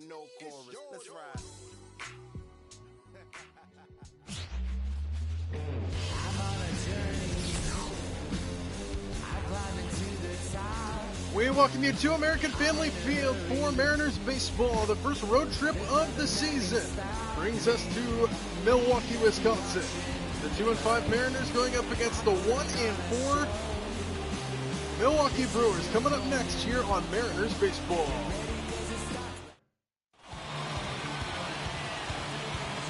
with no chorus. Let's ride. I'm on a journey. I climb into the top. We welcome you to American Family Field for Mariners baseball. The first road trip of the season brings us to Milwaukee, Wisconsin. The 2-5 Mariners going up against the 1-4 Milwaukee Brewers. Coming up next here on Mariners baseball.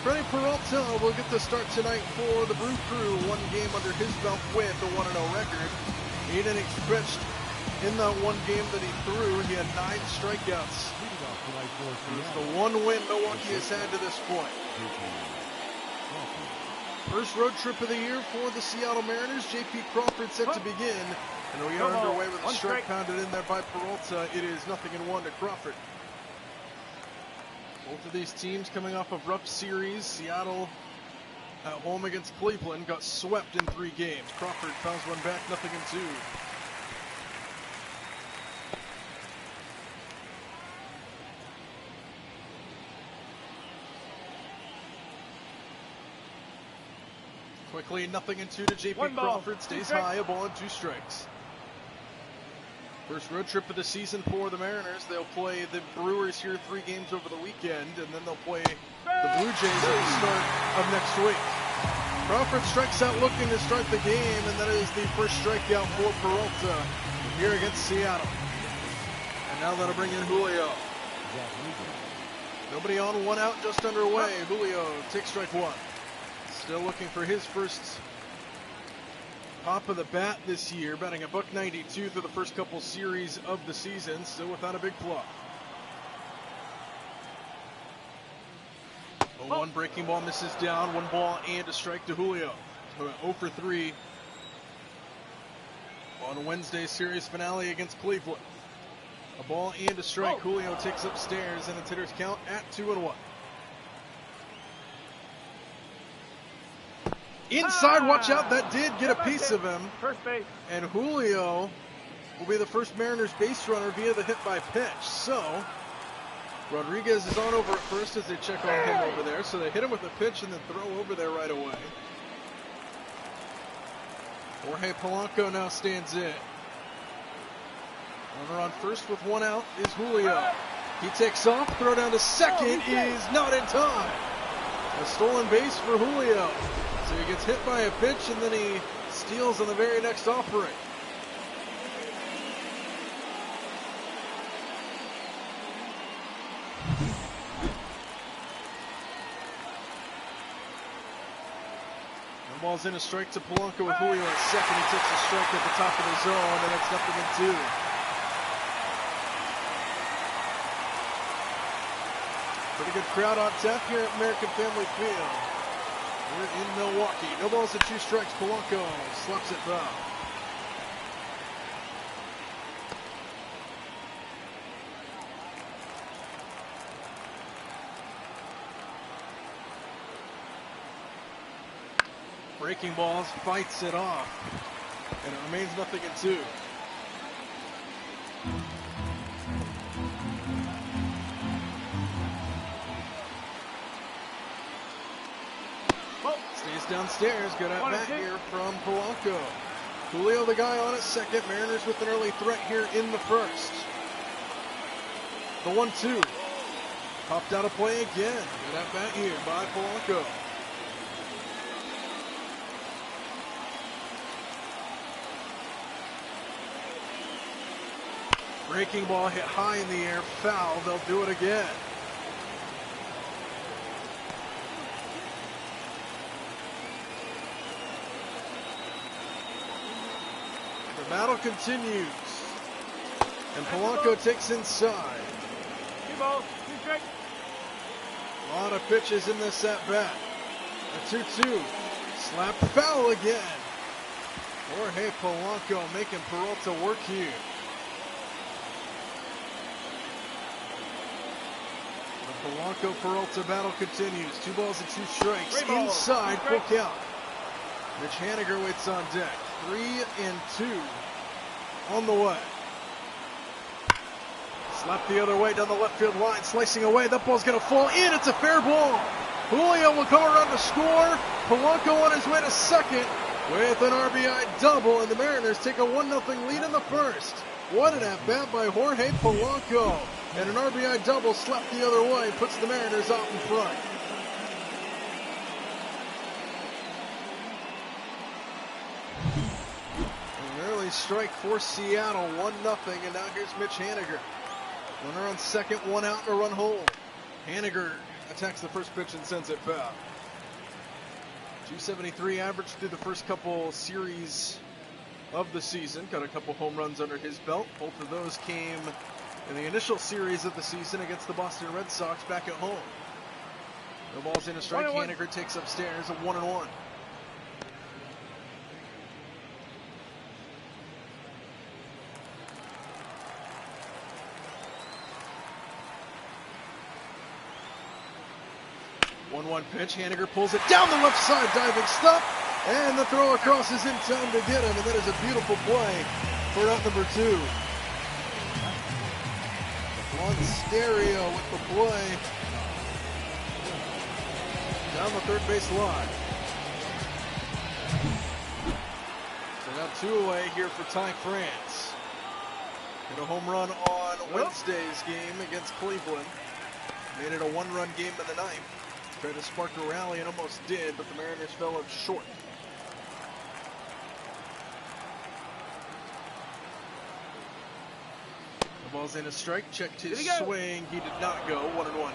Freddie Peralta will get the start tonight for the Brew Crew. One game under his belt with a 1-0 record. 8 innings pitched in that one game that he threw. He had 9 strikeouts. It's the one win Milwaukee has had to this point. First road trip of the year for the Seattle Mariners. J.P. Crawford set to begin. And we are underway with a strike pounded in there by Peralta. It is 0-1 to Crawford. Both of these teams coming off of rough series. Seattle at home against Cleveland got swept in 3 games. Crawford fouls one back, 0-2. Quickly, 0-2 to J.P. Crawford. Stays high, a ball and 2 strikes. First road trip of the season for the Mariners. They'll play the Brewers here 3 games over the weekend, and then they'll play the Blue Jays at the start of next week. Crawford strikes out looking to start the game, and that is the first strikeout for Peralta here against Seattle. And now that'll bring in Julio. Nobody on, 1 out, just underway. Julio takes strike 1. Still looking for his first pop of the bat this year, batting a .192 through the first couple series of the season, still without a big flop. 0-1 breaking ball misses down, 1 ball and a strike to Julio. So 0 for 3 on Wednesday's series finale against Cleveland. A ball and a strike. Julio takes upstairs, and it's hitter's count at 2-1. Inside, watch out, that did get a piece of him. First base. And Julio will be the first Mariners base runner via the hit by pitch. So, Rodriguez is on over at first as they check on him over there. So they hit him with a pitch and then throw over there right away. Jorge Polanco now stands in. Runner on first with 1 out is Julio. He takes off, throw down to second is not in time. A stolen base for Julio. So he gets hit by a pitch and then he steals on the very next offering. No ball's in, a strike to Polanco with Julio at second. He takes a strike at the top of the zone, and it's 0-2. Pretty good crowd on tap here at American Family Field. We're in Milwaukee. No balls and 2 strikes. Polanco slaps it foul. Breaking balls, fights it off. And it remains 0-2. Stays downstairs. Good at bat here from Polanco. Julio the guy on at second. Mariners with an early threat here in the first. The 1-2. Popped out of play again. Good at bat here by Polanco. Breaking ball hit high in the air. Foul. They'll do it again. The battle continues. And Polanco takes inside. 2 balls, 2 strikes. A lot of pitches in this at bat. A 2-2. Slap foul again. Jorge Polanco making Peralta work here. The Polanco-Peralta battle continues. 2 balls and 2 strikes. Inside, full count. Mitch Haniger waits on deck. 3-2 on the way. Slapped the other way down the left field line, slicing away. That ball's going to fall in. It's a fair ball. Julio will come around to score. Polanco on his way to second with an RBI double, and the Mariners take a 1-0 lead in the first. What an at-bat by Jorge Polanco. And an RBI double slapped the other way puts the Mariners out in front. An early strike for Seattle, 1-0, and now here's Mitch Haniger. Runner on second, one out, and a run home. Haniger attacks the first pitch and sends it foul. 273 average through the first couple series of the season. Got a couple home runs under his belt. Both of those came in the initial series of the season against the Boston Red Sox back at home. No balls in a strike. Haniger takes upstairs a 1-1. One pitch, Haniger pulls it down the left side, diving stop, and the throw across is in time to get him, and that is a beautiful play for out number 2. On stereo with the play down the third base line. So now 2 away here for Ty France. Hit a home run on Wednesday's game against Cleveland. Made it a 1-run game in the ninth. Tried to spark a rally and almost did, but the Mariners fell up short. The ball's in a strike, checked his swing, he did not go, 1-1.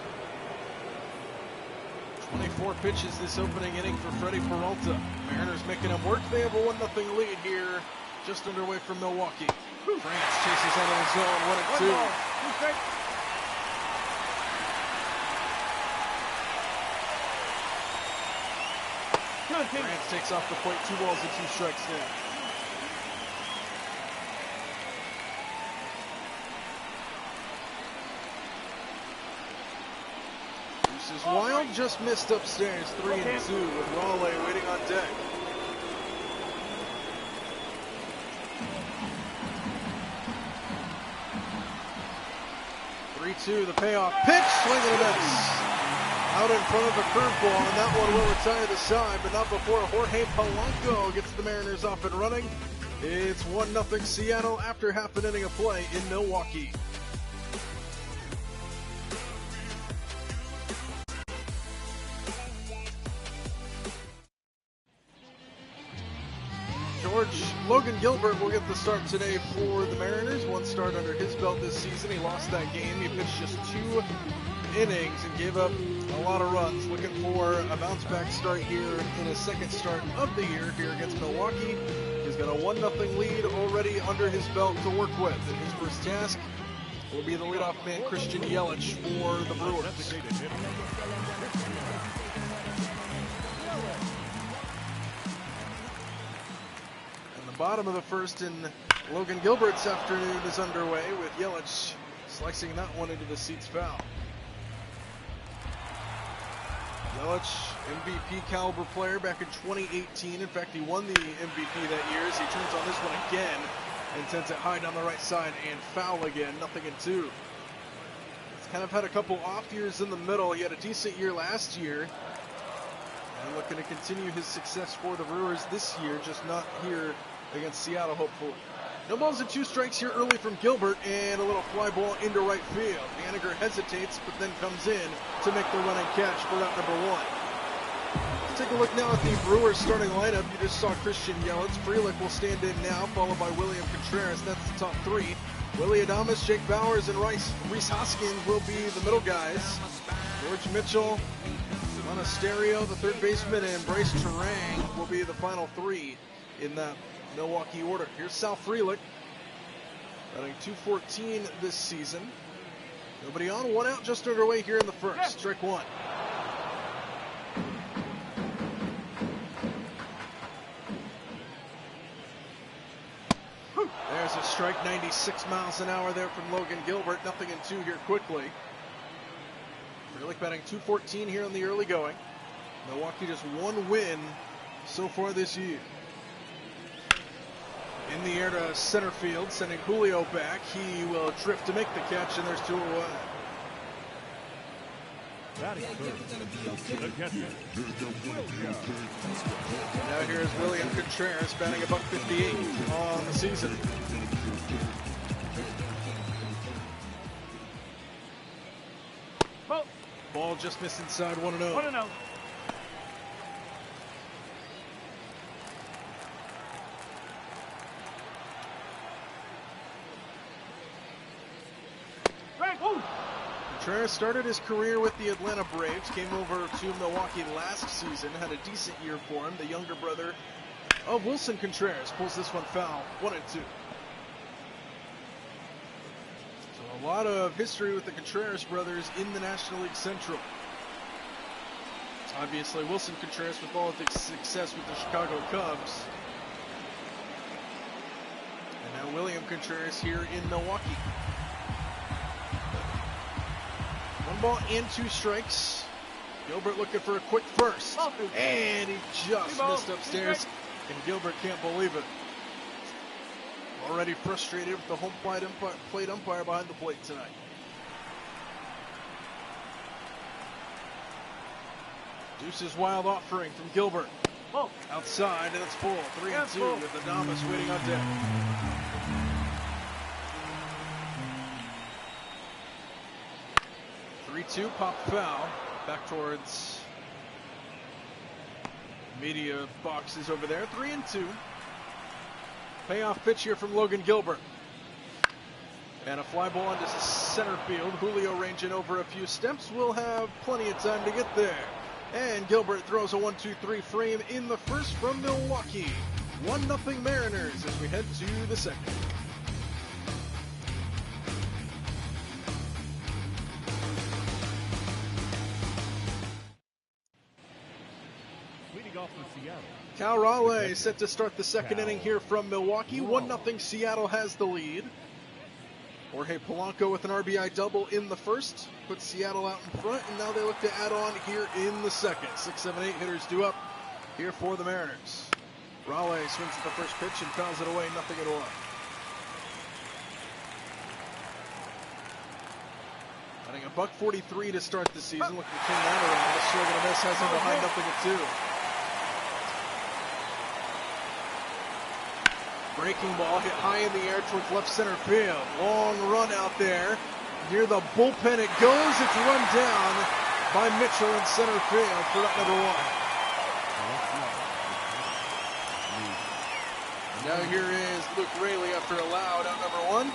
24 pitches this opening inning for Freddie Peralta. Mariners making him work, they have a 1-0 lead here, just underway from Milwaukee. France chases out of the zone, 1-2. France takes off the plate, 2 balls and 2 strikes now. This is Wild, just missed upstairs, 3-2 with Raleigh waiting on deck. The payoff pitch, swing and a miss. Out in front of a curveball, and that one will retire the side, but not before Jorge Polanco gets the Mariners off and running. It's 1-0 Seattle after half an inning of play in Milwaukee. Logan Gilbert will get the start today for the Mariners. 1 start under his belt this season. He lost that game. He pitched just 2 innings and gave up a lot of runs. Looking for a bounce back start here in his second start of the year here against Milwaukee. He's got a 1-0 lead already under his belt to work with. And his first task will be the leadoff man Christian Yelich for the Brewers. Bottom of the first in Logan Gilbert's afternoon is underway with Yelich slicing that one into the seats foul. Yelich, MVP caliber player back in 2018. In fact, he won the MVP that year as he turns on this one again and sends it high down the right side and foul again, 0-2. He's kind of had a couple off years in the middle. He had a decent year last year. And looking to continue his success for the Brewers this year, just not here against Seattle, hopefully. No balls and 2 strikes here early from Gilbert, and a little fly ball into right field. Haniger hesitates, but then comes in to make the running catch for out number 1. Let's take a look now at the Brewers starting lineup. You just saw Christian Yelich. Frelick will stand in now, followed by William Contreras. That's the top 3. Willie Adames, Jake Bowers, and Rhys Hoskins will be the middle guys. George Mitchell, Monasterio, the third baseman, and Bryce Terang will be the final 3 in that Milwaukee order. Here's Sal Frelick, batting .214 this season. Nobody on, 1 out, just underway here in the first. Strike 1. There's a strike, 96 miles an hour there from Logan Gilbert. 0-2 here quickly. Frelick batting .214 here in the early going. Milwaukee just 1 win so far this year. In the air to center field, sending Julio back. He will drift to make the catch, and there's 2 away. Batting first, the catcher, Williams. Now here's William Contreras batting a .158 on the season. Ball just missed inside 1-0. 1-0. Contreras started his career with the Atlanta Braves, came over to Milwaukee last season, had a decent year for him. The younger brother of Wilson Contreras pulls this one foul, 1-2. So a lot of history with the Contreras brothers in the National League Central. Obviously, Wilson Contreras with all of the success with the Chicago Cubs. And now William Contreras here in Milwaukee. 1 ball and 2 strikes. Gilbert looking for a quick first. And he just missed upstairs. And Gilbert can't believe it. Already frustrated with the home plate umpire behind the plate tonight. Deuce's wild offering from Gilbert. Outside, and it's full. 3-2 with Adames waiting on deck. 3-2, pop foul. Back towards media boxes over there. 3-2. Payoff pitch here from Logan Gilbert. And a fly ball into center field. Julio ranging over a few steps. Will have plenty of time to get there. And Gilbert throws a 1-2-3 frame in the first from Milwaukee. 1-0 Mariners as we head to the second. Leading off for Seattle. Cal Raleigh set to start the second inning here from Milwaukee. 1-0 Seattle has the lead. Jorge Polanco with an RBI double in the first. Puts Seattle out in front, and now they look to add on here in the second. 6, 7, 8 hitters due up here for the Mariners. Raleigh swings at the first pitch and fouls it away, 0-1. Batting a .143 to start the season. Looking to turn that around. A swing and a miss has him behind 0-2. Breaking ball hit high in the air towards left center field. Long run out there. Near the bullpen it goes. It's run down by Mitchell in center field for out .1. And now here is Luke Raley after a loud out .1.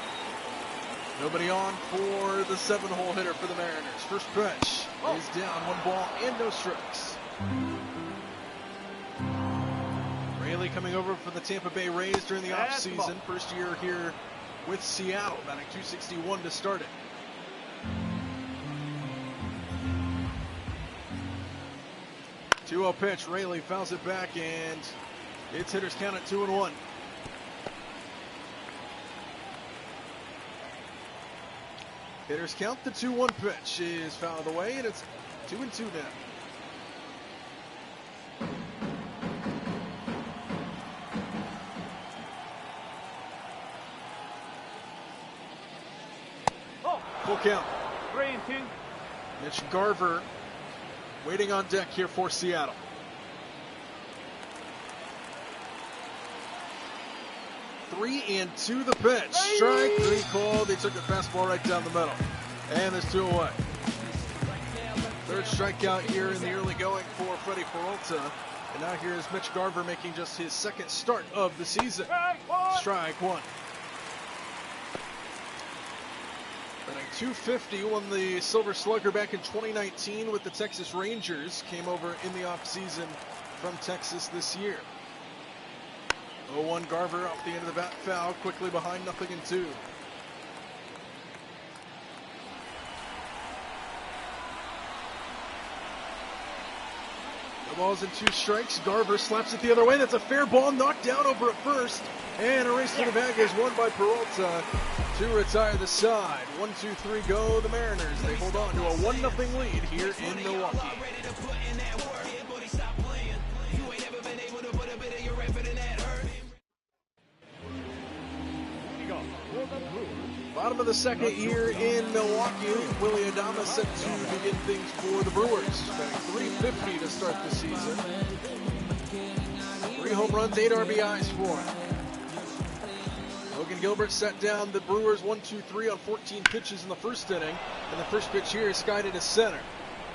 Nobody on for the 7-hole hitter for the Mariners. First pitch is down, 1 ball and no strikes. Raley coming over for the Tampa Bay Rays during the offseason. First year here with Seattle, batting .261 to start it. Two-0 pitch, Raley fouls it back, and it's hitters count at 2-1. Hitters count, the 2-1 pitch is fouled away, and it's 2-2 now. Full count. 3-2. Mitch Garver waiting on deck here for Seattle. Three and two the pitch. Strike, 3 called. They took the fastball right down the middle. And there's 2 away. Third strikeout here in the early going for Freddie Peralta. And now here's Mitch Garver making just his second start of the season. Strike 1. Batting .250, won the Silver Slugger back in 2019 with the Texas Rangers. Came over in the offseason from Texas this year. 0-1 Garver off the end of the bat, foul, quickly behind 0-2. The ball's in 2 strikes. Garver slaps it the other way. That's a fair ball, knocked down over at first. And a race to the bag is won by Peralta to retire the side. 1-2-3 go the Mariners. They hold on to a 1-0 lead here in Milwaukee. Bottom of the second here in Milwaukee. Willie Adama set to begin things for the Brewers. Batting .350 to start the season. 3 home runs, 8 RBIs for him. Logan Gilbert set down the Brewers 1-2-3 on 14 pitches in the first inning. And the first pitch here is skied to center.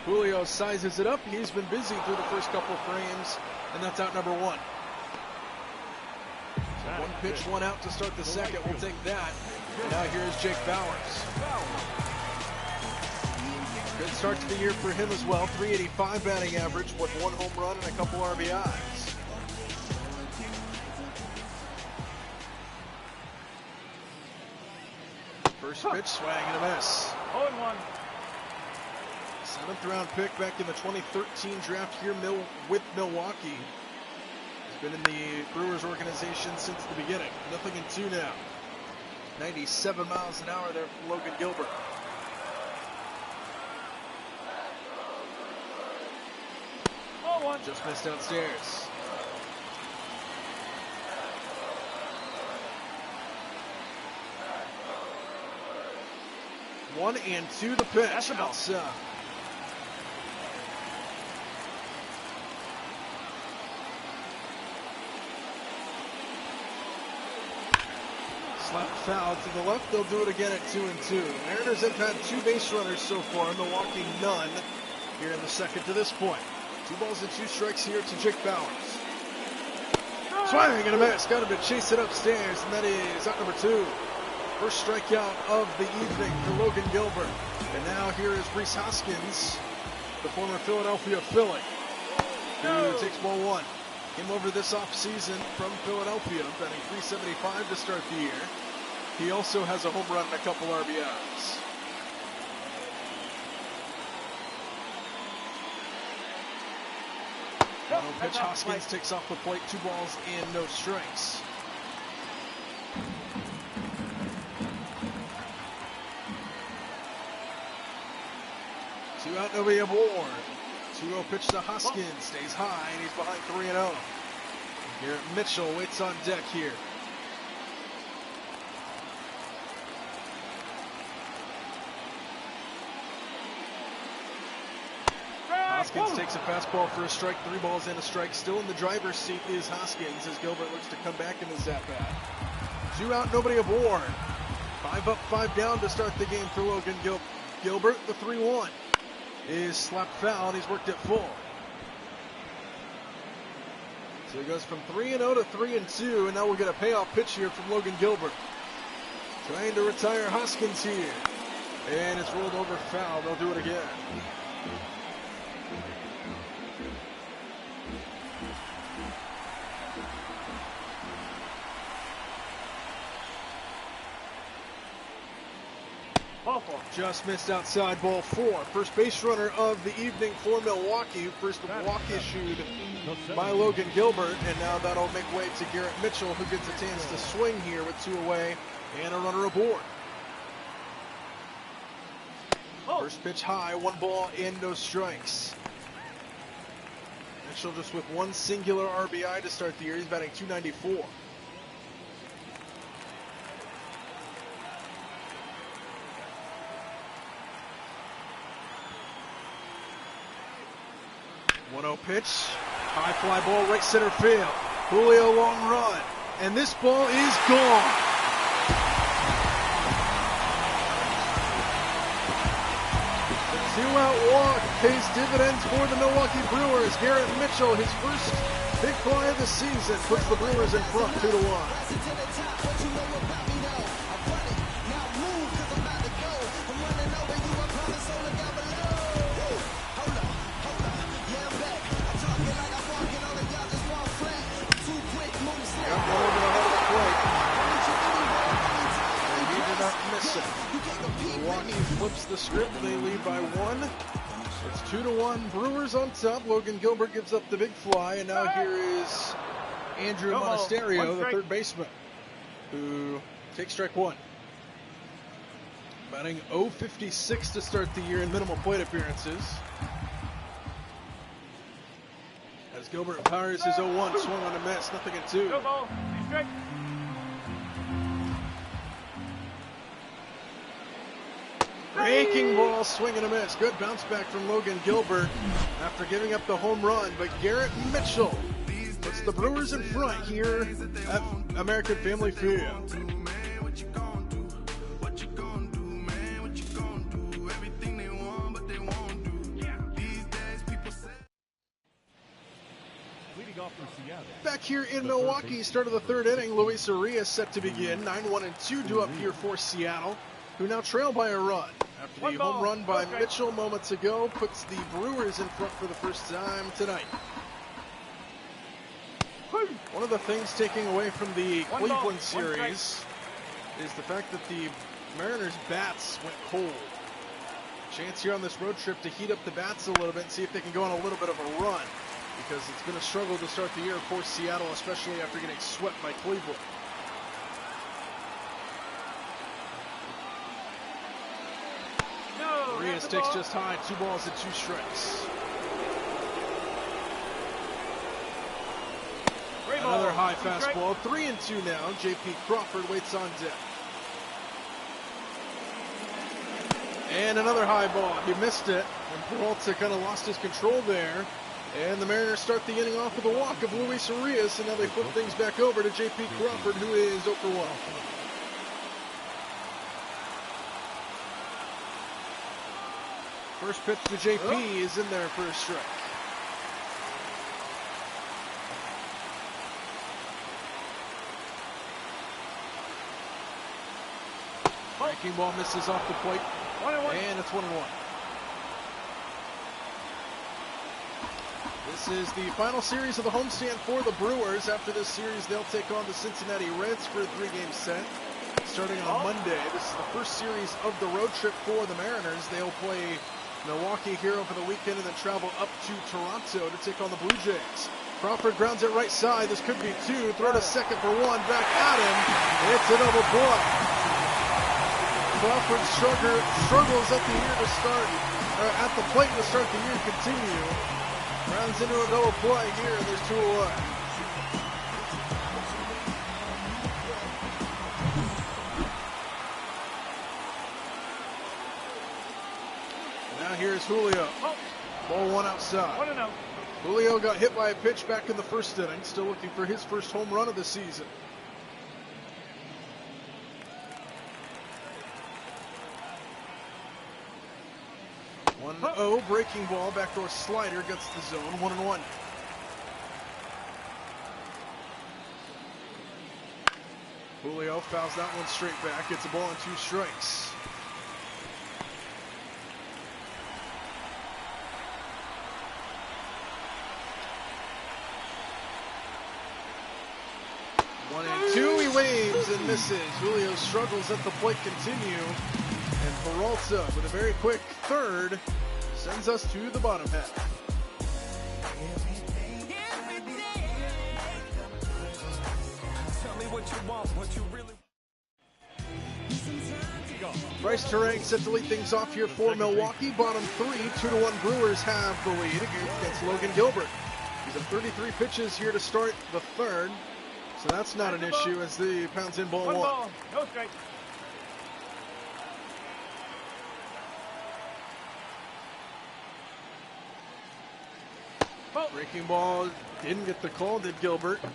Julio sizes it up. He's been busy through the first couple of frames, and that's out number 1. So 1 pitch, 1 out to start the second. We'll take that. And now here's Jake Bowers. Good start to the year for him as well. .385 batting average with 1 home run and a couple RBIs. First pitch, swing and a miss. 0-1. 7th round pick back in the 2013 draft here with Milwaukee. He's been in the Brewers organization since the beginning. 0-2 now. 97 miles an hour there from Logan Gilbert. Just missed downstairs. One and 2 the pitch. That's about outside. Slap foul to the left. They'll do it again at 2-2. Mariners have had 2 base runners so far. Milwaukee none here in the second to this point. 2 balls and 2 strikes here to Jake Bowers. Swing and a miss. Got him to chase it upstairs, and that is out number 2. First strikeout of the evening for Logan Gilbert. And now here is Rhys Hoskins, the former Philadelphia Philly, who takes ball 1. Came over this offseason from Philadelphia, batting .375 to start the year. He also has a home run and a couple RBIs. No pitch, Hoskins takes off the plate, 2 balls and no strikes. Two out, nobody aboard. 2-0 pitch to Hoskins, stays high, and he's behind 3-0. Garrett Mitchell waits on deck here. Hoskins takes a fastball for a strike, 3 balls and a strike. Still in the driver's seat is Hoskins as Gilbert looks to come back in this at-bat. 2 out, nobody aboard. 5 up, 5 down to start the game for Logan Gilbert. The 3-1 is slapped foul, and he's worked it full. So he goes from 3-0 to 3-2, and now we'll get a payoff pitch here from Logan Gilbert. Trying to retire Hoskins here. And it's rolled over foul. They'll do it again. Just missed outside, ball 4. First base runner of the evening for Milwaukee. First walk issued by Logan Gilbert, and now that'll make way to Garrett Mitchell, who gets a chance to swing here with 2 away and a runner aboard. First pitch high, 1 ball and no strikes. Mitchell just with 1 singular RBI to start the year. He's batting .294. Pitch, high fly ball, right center field. Julio long run, and this ball is gone. The 2-out walk pays dividends for the Milwaukee Brewers. Garrett Mitchell, his first big fly of the season, puts the Brewers in front 2-1. Milwaukee flips the script. They lead by 1. It's 2-1. Brewers on top. Logan Gilbert gives up the big fly, and now here is Andrew Monasterio, the third baseman, who takes strike 1. Batting .056 to start the year in minimal plate appearances. As Gilbert powers his 0-1, swung on a miss, 0-2. Breaking ball, swing and a miss. Good bounce back from Logan Gilbert after giving up the home run, but Garrett Mitchell puts the Brewers in front here at American Family Field. Back here in Milwaukee, start of the third inning, Luis Urias set to begin. 9-1-2 due up here for Seattle, who now trail by a run. After the home run by Mitchell moments ago puts the Brewers in front for the first time tonight. One of the things taking away from the Cleveland series is the fact that the Mariners' bats went cold. Chance here on this road trip to heat up the bats a little bit and see if they can go on a little bit of a run, because it's been a struggle to start the year for Seattle, especially after getting swept by Cleveland. Urias takes just high, 2 balls and 2 strikes. Another high fastball, 3-2 now. J.P. Crawford waits on deck. And another high ball. He missed it, and Peralta kind of lost his control there. And the Mariners start the inning off with a walk of Luis Urias, and now they flip things back over to J.P. Crawford, who is 0 for 1. First pitch to J.P. is in there for a strike. Breaking ball misses off the plate, and it's 1-1. This is the final series of the homestand for the Brewers. After this series, they'll take on the Cincinnati Reds for a 3-game set. Starting on Monday, this is the first series of the road trip for the Mariners. They'll play Milwaukee here over the weekend and then travel up to Toronto to take on the Blue Jays. Crawford grounds it right side. This could be 2. Throw to second for 1. Back at him. It's a double play. Crawford struggles at the year to start, at the plate to start the year. Continue. Rounds into a double play here, and there's 2 away. Now here's Julio. Ball 1 outside. 1-0. Julio got hit by a pitch back in the first inning. Still looking for his first home run of the season. 1-0, breaking ball, backdoor slider, gets the zone, 1-1. Julio fouls that one straight back. It's a ball and 2 strikes. One and 2, he waves and misses. Julio struggles at the plate, continue. And Peralta with a very quick third sends us to the bottom half. Bryce Terang set to lead things off here for Milwaukee. Bottom 3, 2-1 Brewers have the lead against Logan Gilbert. He's at 33 pitches here to start the third, so that's not an issue as the pounds in ball 1. Ball, no strike. Breaking ball didn't get the call, did Gilbert. A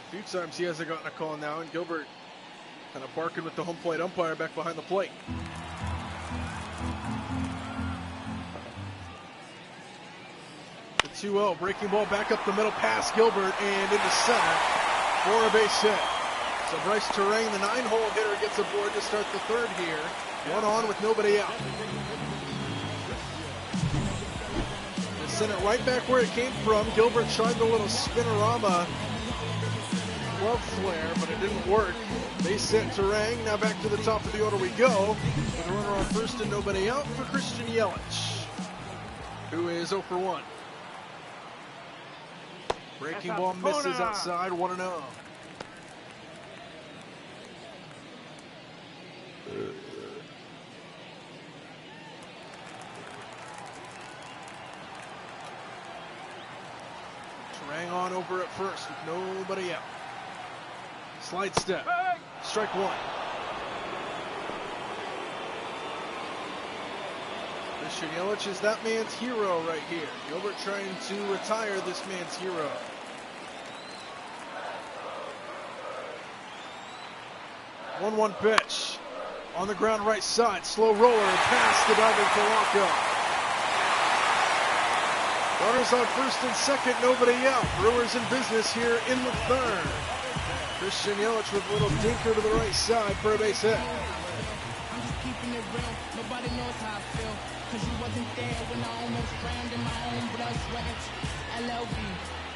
few times he hasn't gotten a call now, and Gilbert kind of barking with the home plate umpire back behind the plate. The 2-0, breaking ball back up the middle, past Gilbert and into center for a base hit. So Bryce Terang, the 9-hole hitter, gets aboard to start the third here. 1 on with nobody out. Sent it right back where it came from. Gilbert tried the little spinorama glove flare, but it didn't work. Base hit Terang. Now back to the top of the order we go. With a runner on first and nobody out for Christian Yelich, who is 0 for 1. Breaking ball misses outside, 1-0. Terang on over at first with nobody out. Slide step. Strike 1. Christian Yelich is that man's hero right here. Gilbert trying to retire this man's hero. 1-1 pitch. On the ground right side. Slow roller past the diving Polanco. Runners on first and second, nobody out. Brewers in business here in the third. Christian Yelich with a little dinker to the right side for a base hit. I'm just keeping it real. Nobody knows how I feel. Cause you wasn't there when I almost drowned in my own blood, sweat. LLB.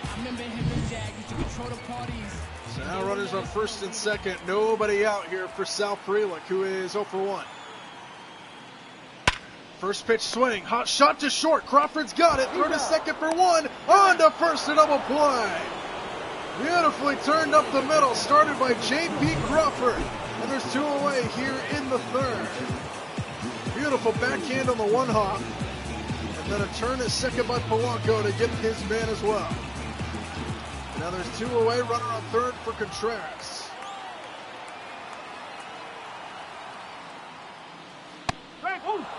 I remember him and Jag used to control the parties. So now runners on first and second. Nobody out here for Sal Frelick, who is 0 for 1. First pitch swing. Hot shot to short. Crawford's got it. Throw to second for 1. On to first, a double play. Beautifully turned up the middle. Started by J.P. Crawford. And there's 2 away here in the third. Beautiful backhand on the one hop. And then a turn at second by Polanco to get his man as well. Now there's 2 away, runner on third for Contreras.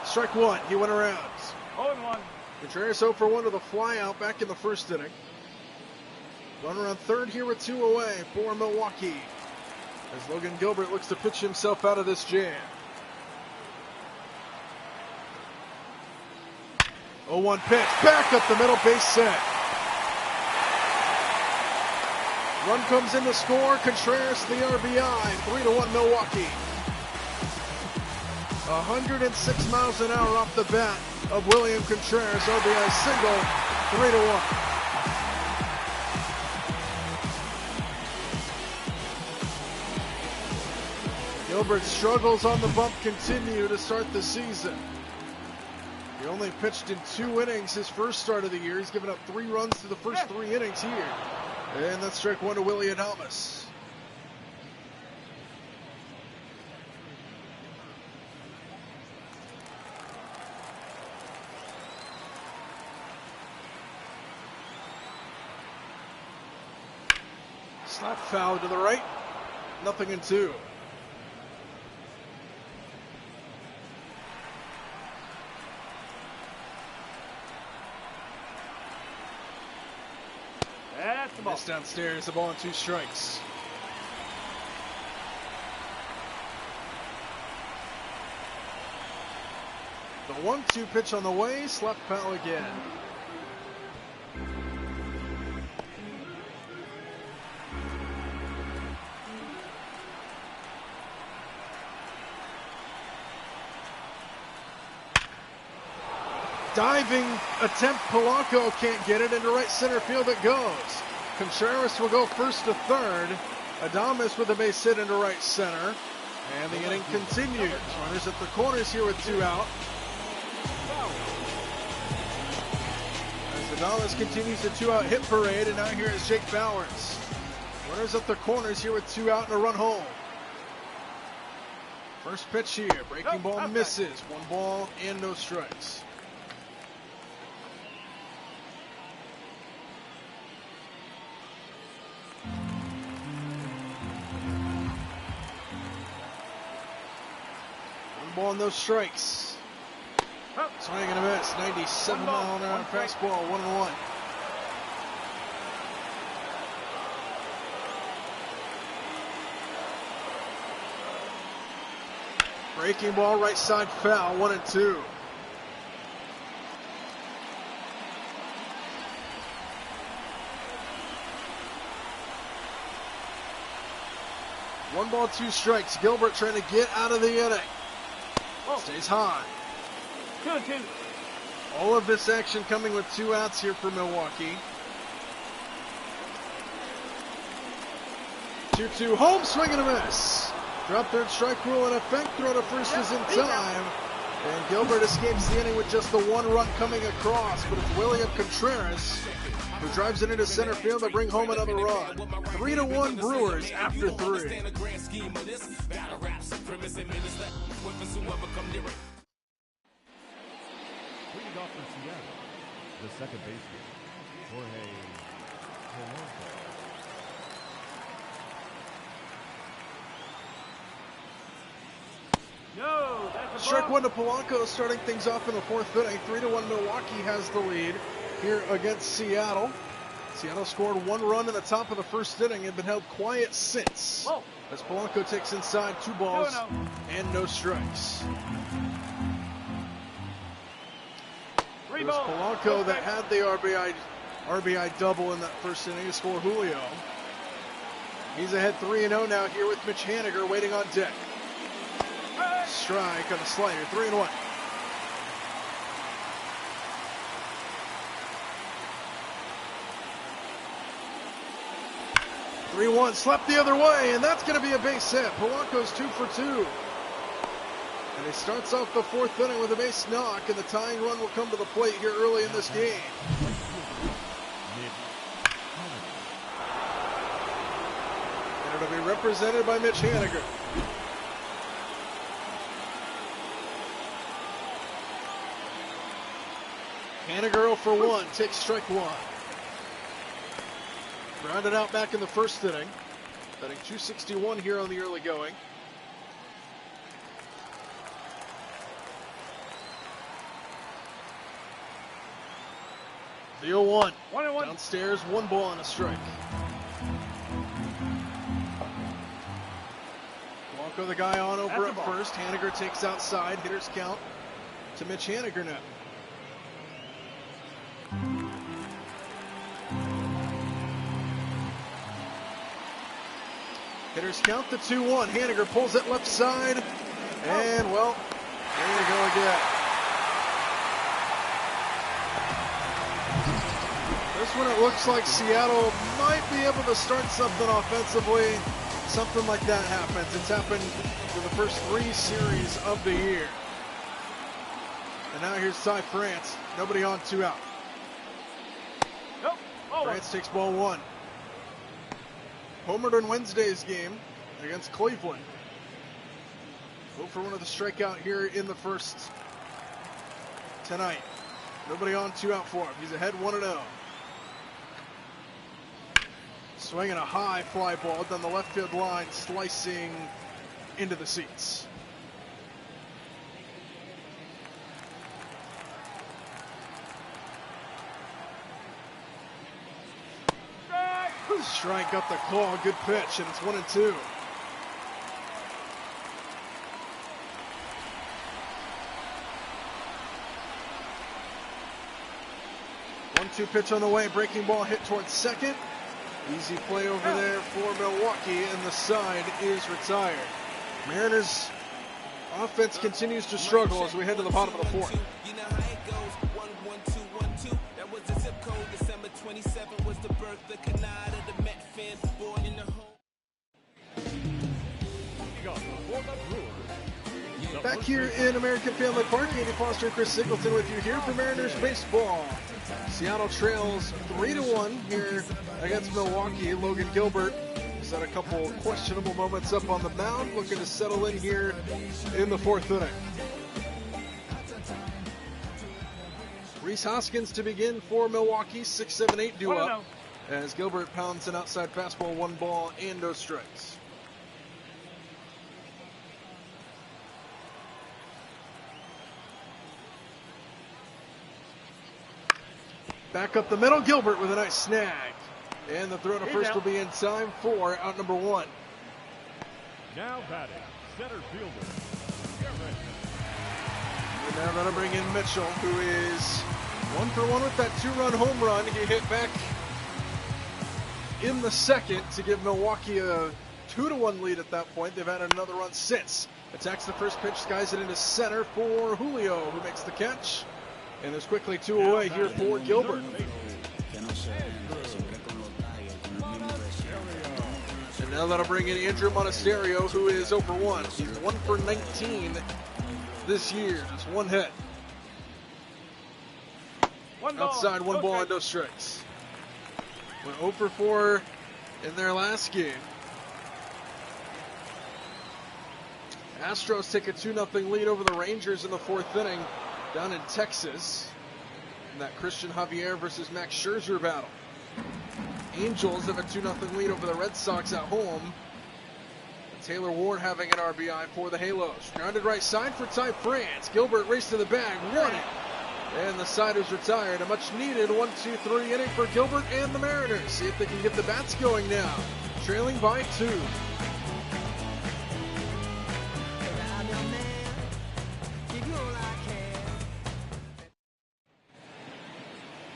Strike 1, he went around. 0-1. Contreras 0 for 1 with a fly out back in the first inning. Runner on third here with 2 away for Milwaukee. As Logan Gilbert looks to pitch himself out of this jam. 0-1 pitch, back up the middle, base set. Run comes in to score. Contreras the RBI. 3-1 Milwaukee. 106 miles an hour off the bat of William Contreras. RBI single. 3-1. Gilbert's struggles on the bump continue to start the season. He only pitched in 2 innings his first start of the year. He's given up 3 runs through the first 3 innings here. And that's strike 1 to Willie Adames. Slap foul to the right. 0-2. That's the ball. This downstairs, the ball and 2 strikes. The 1-2 pitch on the way, slap foul again. Diving attempt, Polanco can't get it. Into right center field it goes. Contreras will go first to third. Adames with a base hit into right center. And the inning continues. Runners at the corners here with 2 out. As Adames continues the 2-out hit parade, and now here is Jake Bowers. Runners at the corners here with 2 out and a run home. First pitch here. Breaking ball misses. 1 ball and no strikes. Ball, no strikes. Swing and a miss. 97 mile an hour fastball. 1-1. Breaking ball, right side foul. 1-2. One ball, 2 strikes. Gilbert trying to get out of the inning. Stays high. 2-2. All of this action coming with 2 outs here for Milwaukee. 2-2 home, swing and a miss. Drop third, strike rule in effect. Throw to first is in time. And Gilbert escapes the inning with just the 1 run coming across. But it's William Contreras who drives it into center field to bring home another run. 3-1 Brewers after 3. Leading off for Seattle, the second baseman, Jorge Polanco. No, that's Strike one to Polanco, starting things off in the fourth inning. 3-1 Milwaukee has the lead here against Seattle. Seattle scored one run in the top of the first inning and been held quiet since. As Polanco takes inside 2 balls and no strikes. It was Polanco that had the RBI double in that first inning to score Julio. He's ahead 3-0 now here with Mitch Haniger waiting on deck. Strike on the slider, 3-1. Slapped the other way, and that's going to be a base hit. Polanco's 2 for 2. And he starts off the fourth inning with a base knock, and the tying run will come to the plate here early in this game. And it'll be represented by Mitch Haniger. Haniger 0 for 1, takes strike one. Grounded out back in the first inning. Batting .261 here on the early going. The 0-1. Downstairs, 1 ball and a strike. Polanco the guy on over at first. Haniger takes outside. Hitters count to Mitch Haniger now. Hitters count the 2-1. Haniger pulls it left side. And, well, there you go again. This one it looks like Seattle might be able to start something offensively. Something like that happens. It's happened for the first 3 series of the year. And now here's Ty France. Nobody on, 2 out. France takes ball 1. Homered in Wednesday's game against Cleveland. 0 for 1 of the strikeout here in the first tonight. Nobody on, 2 out for him. He's ahead 1-0. Swinging a high fly ball down the left field line, slicing into the seats. Strike got the call, good pitch, and it's 1-2. One-two pitch on the way, breaking ball hit towards second. Easy play over there for Milwaukee, and the side is retired. Mariners offense continues to struggle as we head to the bottom of the fourth. You know how it goes. 1-1-2-1-2. That was the zip code. December 27 was the birth, the canard of the Met fan, born in the home. Back here in American Family Park, Andy Foster and Chris Singleton with you here for Mariners baseball. Seattle trails 3-1 here against Milwaukee. Logan Gilbert has had a couple questionable moments up on the mound, looking to settle in here in the fourth inning. Rhys Hoskins to begin for Milwaukee, 6-7-8 due up as Gilbert pounds an outside fastball, 1 ball and no strikes. Back up the middle, Gilbert with a nice snag. And the throw to first will be in time for out number 1. Now batting, center fielder. And now that'll bring in Mitchell, who is 1 for 1 with that 2-run home run. He hit back in the second to give Milwaukee a 2-1 lead at that point. They've had another run since. Attacks the first pitch, skies it into center for Julio, who makes the catch. And there's quickly 2 away here for Gilbert. And now that'll bring in Andrew Monasterio, who is 0 for 1. He's 1 for 19 this year. Just 1 hit. Outside, 1 ball and no strikes. Went 0 for 4 in their last game. Astros take a 2-0 lead over the Rangers in the fourth inning down in Texas in that Christian Javier versus Max Scherzer battle. Angels have a 2-0 lead over the Red Sox at home. Taylor Ward having an RBI for the Halos. Grounded right side for Ty France. Gilbert raced to the bag, won it. And the side is retired. A much needed 1-2-3 inning for Gilbert and the Mariners. See if they can get the bats going now. Trailing by 2.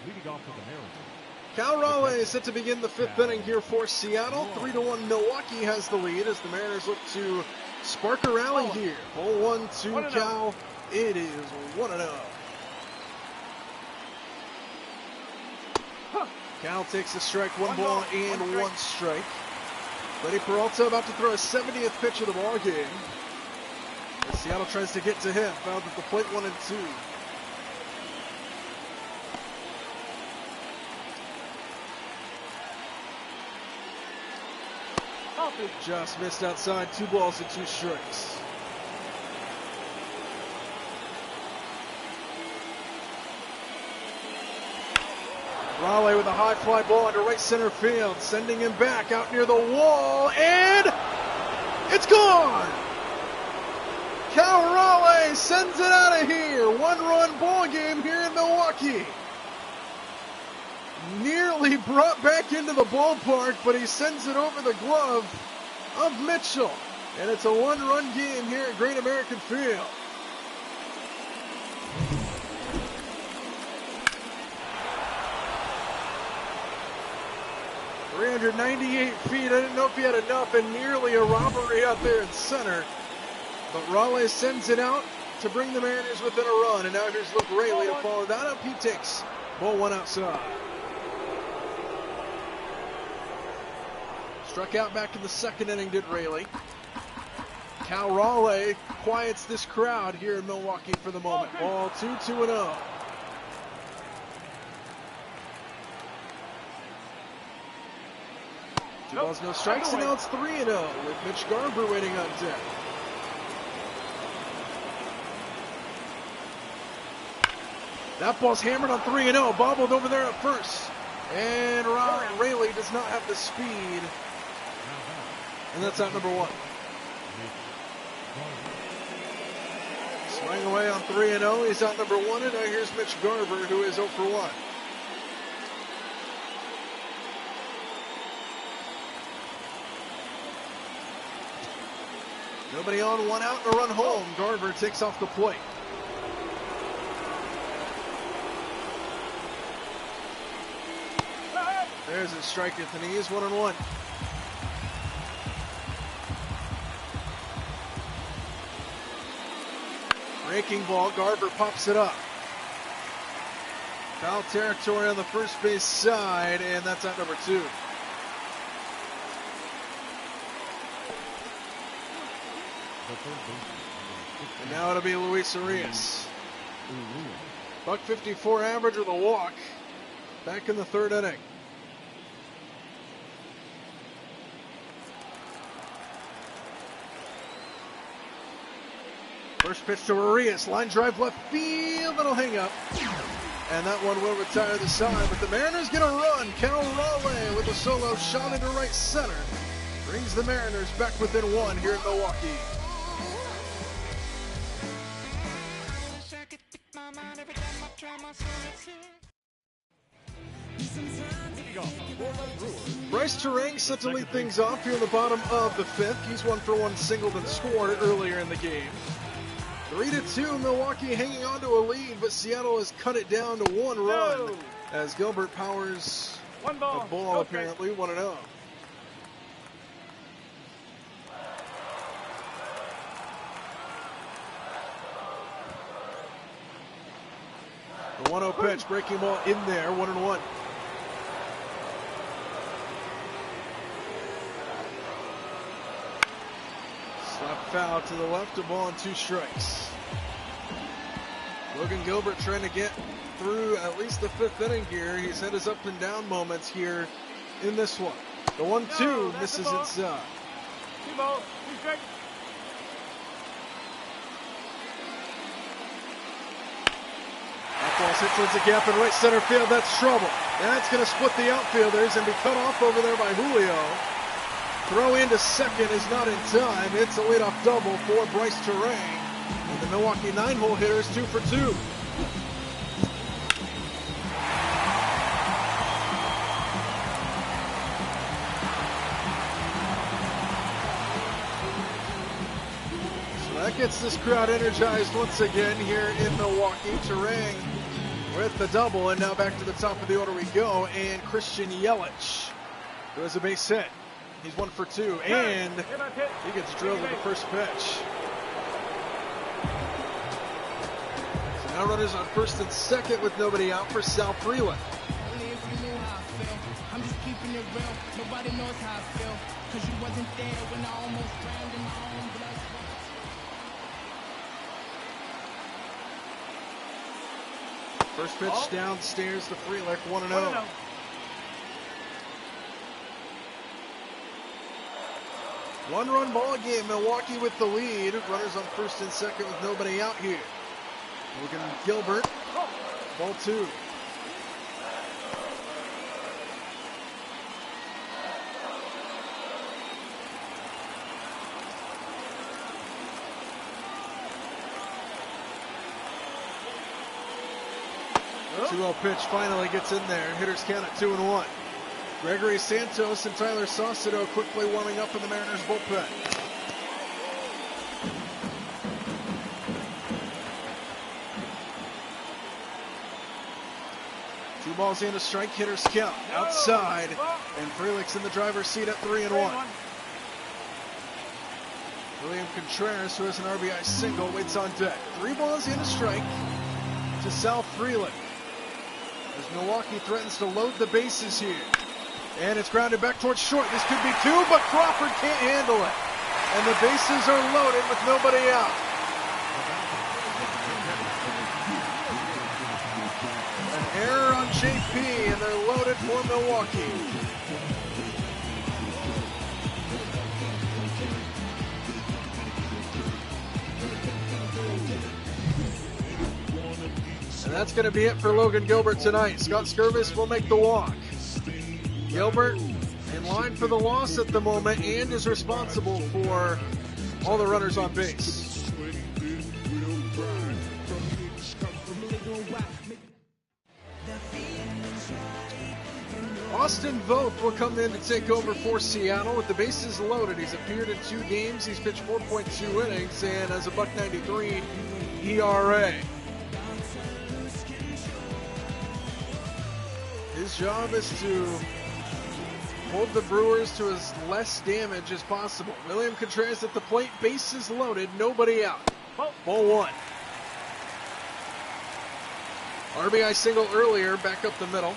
Leading off for the Mariners. Cal Raleigh is set to begin the 5th inning here for Seattle. 3-1 Milwaukee has the lead as the Mariners look to spark a rally here. 0-1 to Cal. It is 1-0. Cal takes a strike, 1 ball and 1 strike. Lenny Peralta about to throw a 70th pitch of the ball game. As Seattle tries to get to him, fouled at the plate 1-2. Just missed outside, 2 balls and 2 strikes. Raleigh with a high fly ball into right center field, sending him back out near the wall, and it's gone! Cal Raleigh sends it out of here. 1-run ball game here in Milwaukee. Nearly brought back into the ballpark, but he sends it over the glove of Mitchell. And it's a 1-run game here at Great American Field. .398 feet. I didn't know if he had enough, and nearly a robbery out there in center. But Raleigh sends it out to bring the Mariners within a run. And now here's Luke Raley to follow that up. He takes ball 1 outside. Struck out back in the 2nd inning, did Raley. Cal Raleigh quiets this crowd here in Milwaukee for the moment. Ball 2, 2-0. Two balls, no strikes, and now it's 3-0 with Mitch Garber waiting on deck. That ball's hammered on 3-0, bobbled over there at first. And Raley does not have the speed. And that's out number 1. Swing away on 3-0. He's out number 1, and now here's Mitch Garber, who is 0 for 1. Nobody on, 1 out, and a run home. Garber takes off the plate. There's a strike at the knees, 1-1. Breaking ball, Garber pops it up. Foul territory on the first base side, and that's out number 2. And now it'll be Luis Arias. .154 average with a walk. Back in the 3rd inning. First pitch to Arias, line drive left field, that'll hang up. And that one will retire the side, but the Mariners get a run. Cal Raleigh with a solo shot into right center. Brings the Mariners back within 1 here in Milwaukee. Bryce Terang set to lead things off here in the bottom of the 5th. He's 1 for 1 singled and scored earlier in the game. 3-2, Milwaukee hanging on to a lead, but Seattle has cut it down to 1 run as Gilbert powers a ball apparently, 1-0. The 1-0 pitch, breaking ball in there, 1-1. Slap foul to the left, a ball and 2 strikes. Logan Gilbert trying to get through at least the 5th inning here. He's had his up and down moments here in this one. The 1-2 misses inside. 2 balls, 2 strikes. That ball's hit towards the gap in right center field. That's trouble. That's going to split the outfielders and be cut off over there by Julio. throw into second is not in time. It's a leadoff double for Bryce Terang. And the Milwaukee 9-hole hitter is 2 for 2. That gets this crowd energized once again here in Milwaukee. Terang with the double, and now back to the top of the order we go. And Christian Yelich, who has a base hit. He's 1 for 2, and he gets drilled with the first pitch. So now runners on first and second with nobody out for Sal Freeland. Only if you knew how I feel. I'm just keeping it real. Nobody knows how I feel. Cause you wasn't there when I almost drowned in my own blood. First pitch downstairs to Freeland, 1-0. One-run ball game, Milwaukee with the lead. Runners on first and second with nobody out here. Logan Gilbert, ball 2. Oh. 2-0 pitch finally gets in there. Hitters count at 2-1. Gregory Santos and Tyler Saucedo quickly warming up in the Mariners bullpen. Two balls and a strike. Hitters count outside, and Frelick's in the driver's seat at 3-1. William Contreras, who has an RBI single, waits on deck. 3 balls and a strike to Sal Freeland, as Milwaukee threatens to load the bases here. And it's grounded back towards short. This could be 2, but Crawford can't handle it. And the bases are loaded with nobody out. An error on JP, and they're loaded for Milwaukee. And that's going to be it for Logan Gilbert tonight. Scott Skirvis will make the walk. Gilbert in line for the loss at the moment and is responsible for all the runners on base. Austin Voth will come in to take over for Seattle with the bases loaded. He's appeared in 2 games. He's pitched 4.2 innings and has a .93 ERA. His job is to hold the Brewers to as less damage as possible. William Contreras at the plate, bases loaded, nobody out. Ball 1. RBI single earlier, back up the middle.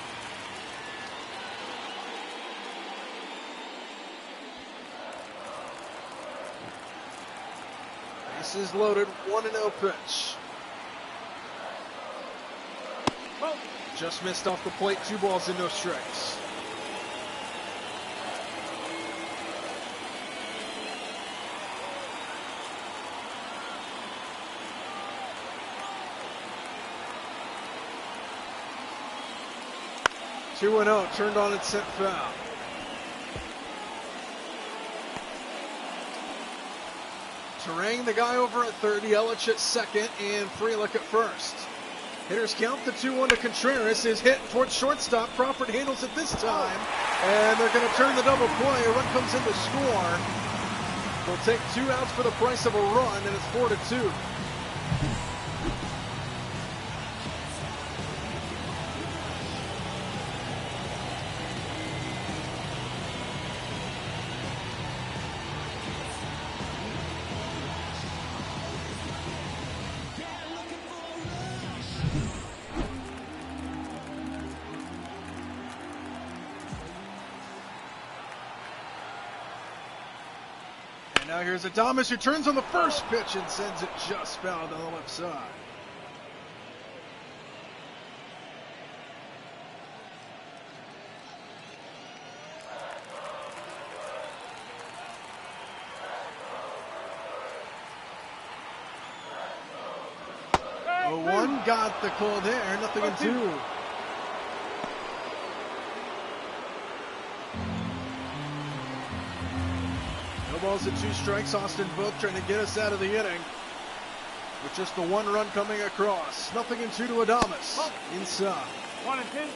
Bases loaded, 1-0 pitch. Just missed off the plate, 2 balls and no strikes. Two 2-0, turned on and sent foul. Terang, the guy over at third, Yelich at second, and Freeland at first. Hitters count the 2-1 to Contreras. Is hit towards shortstop. Crawford handles it this time, and they're going to turn the double play. A run comes in to score. They'll take 2 outs for the price of a run, and it's 4-2. Now here's Adames, who turns on the first pitch and sends it just foul down the left side. Well, 1 got the call there, nothing in 2. No balls and 2 strikes. Austin Voth trying to get us out of the inning with just the 1 run coming across. 0-2 to Adames. Inside. 1-2.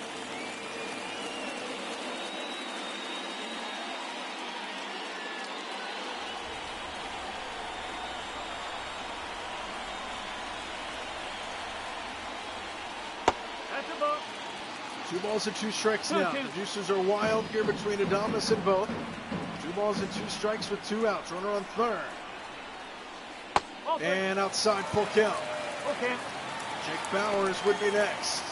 That's a ball. 2 balls and 2 strikes now. The juices are wild here between Adames and Voth. 2 balls and 2 strikes with 2 outs. Runner on third. And outside, full count. Okay. Jake Bowers would be next.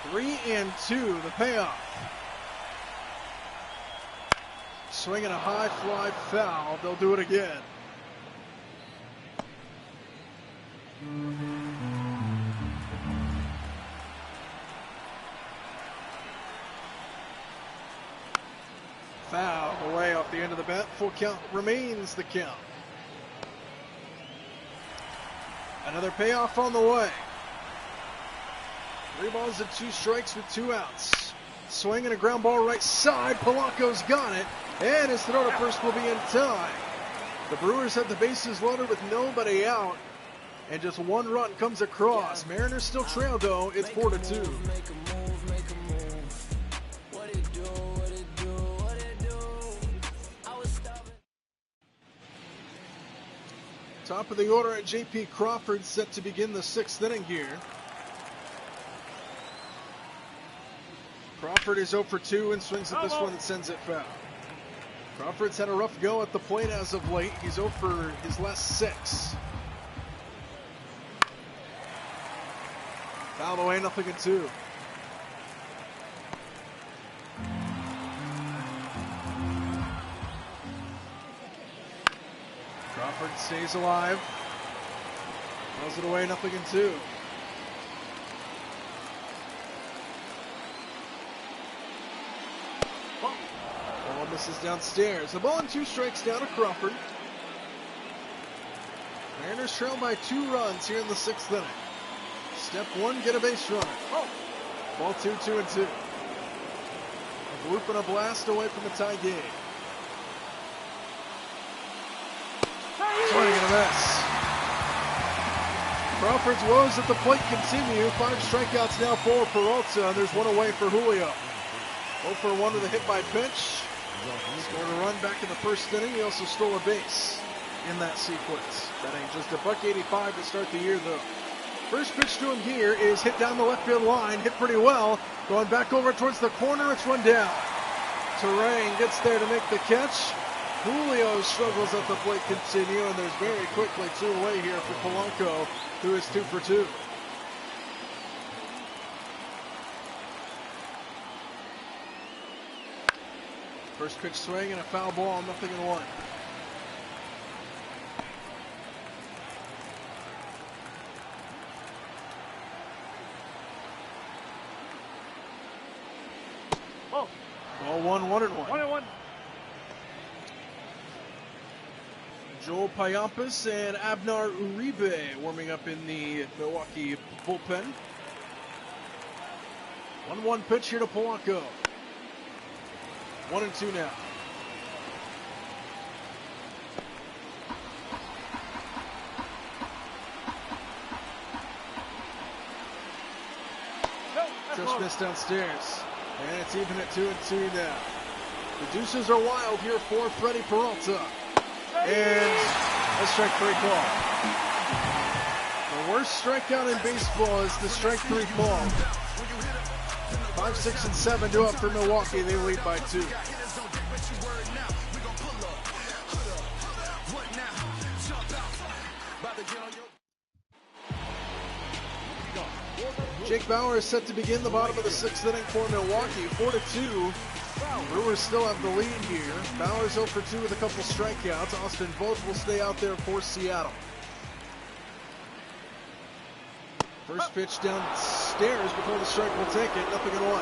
Three and 2, the payoff. Swinging a high fly foul. They'll do it again. Foul away off the end of the bat. Full count remains the count. Another payoff on the way. 3 balls and 2 strikes with 2 outs. Swinging a ground ball right side. Polanco's got it. And his throw to first will be in time. The Brewers have the bases loaded with nobody out. And just 1 run comes across. Mariners still trail though. It's 4-2. Top of the order at J.P. Crawford, set to begin the 6th inning here. Crawford is 0 for 2 and swings at this one and sends it foul. Crawford's had a rough go at the plate as of late. He's 0 for his last 6. Fouled away, 0-2. Crawford stays alive. Throws it away, 0-2. Ball misses downstairs. The ball and 2 strikes down to Crawford. Mariners trail by 2 runs here in the 6th inning. Step 1, get a base runner. Ball 2, 2-2. A bloop and a blast away from the tie game. Swing and a miss. Crawford's woes at the plate continue. 5 strikeouts now for Peralta, and there's 1 away for Julio. 0 for 1 with a hit by pitch. Scored a run back in the 1st inning. He also stole a base in that sequence. Batting just $1.85 to start the year, though. First pitch to him here is hit down the left field line. Hit pretty well. Going back over towards the corner. It's run down. Terrain gets there to make the catch. Julio struggles at the plate continue, and there's very quickly 2 away here for Polanco, who is 2 for 2. First pitch swing and a foul ball, 0-1. Ball 1-1. 1-1. Joel Payampas and Abner Uribe warming up in the Milwaukee bullpen. 1-1 pitch here to Polanco. 1-2 now. Just missed downstairs. And it's even at 2-2 now. The deuces are wild here for Freddie Peralta. And a strike 3 call. The worst strikeout in baseball is the strike 3 call. 5, 6, and 7 do up for Milwaukee. They lead by 2. Jake Bauer is set to begin the bottom of the 6th inning for Milwaukee. 4-2. Brewers still have the lead here. Bauer's 0 for 2 with a couple strikeouts. Austin Voth will stay out there for Seattle. First pitch downstairs before the strike will take it. 0-1.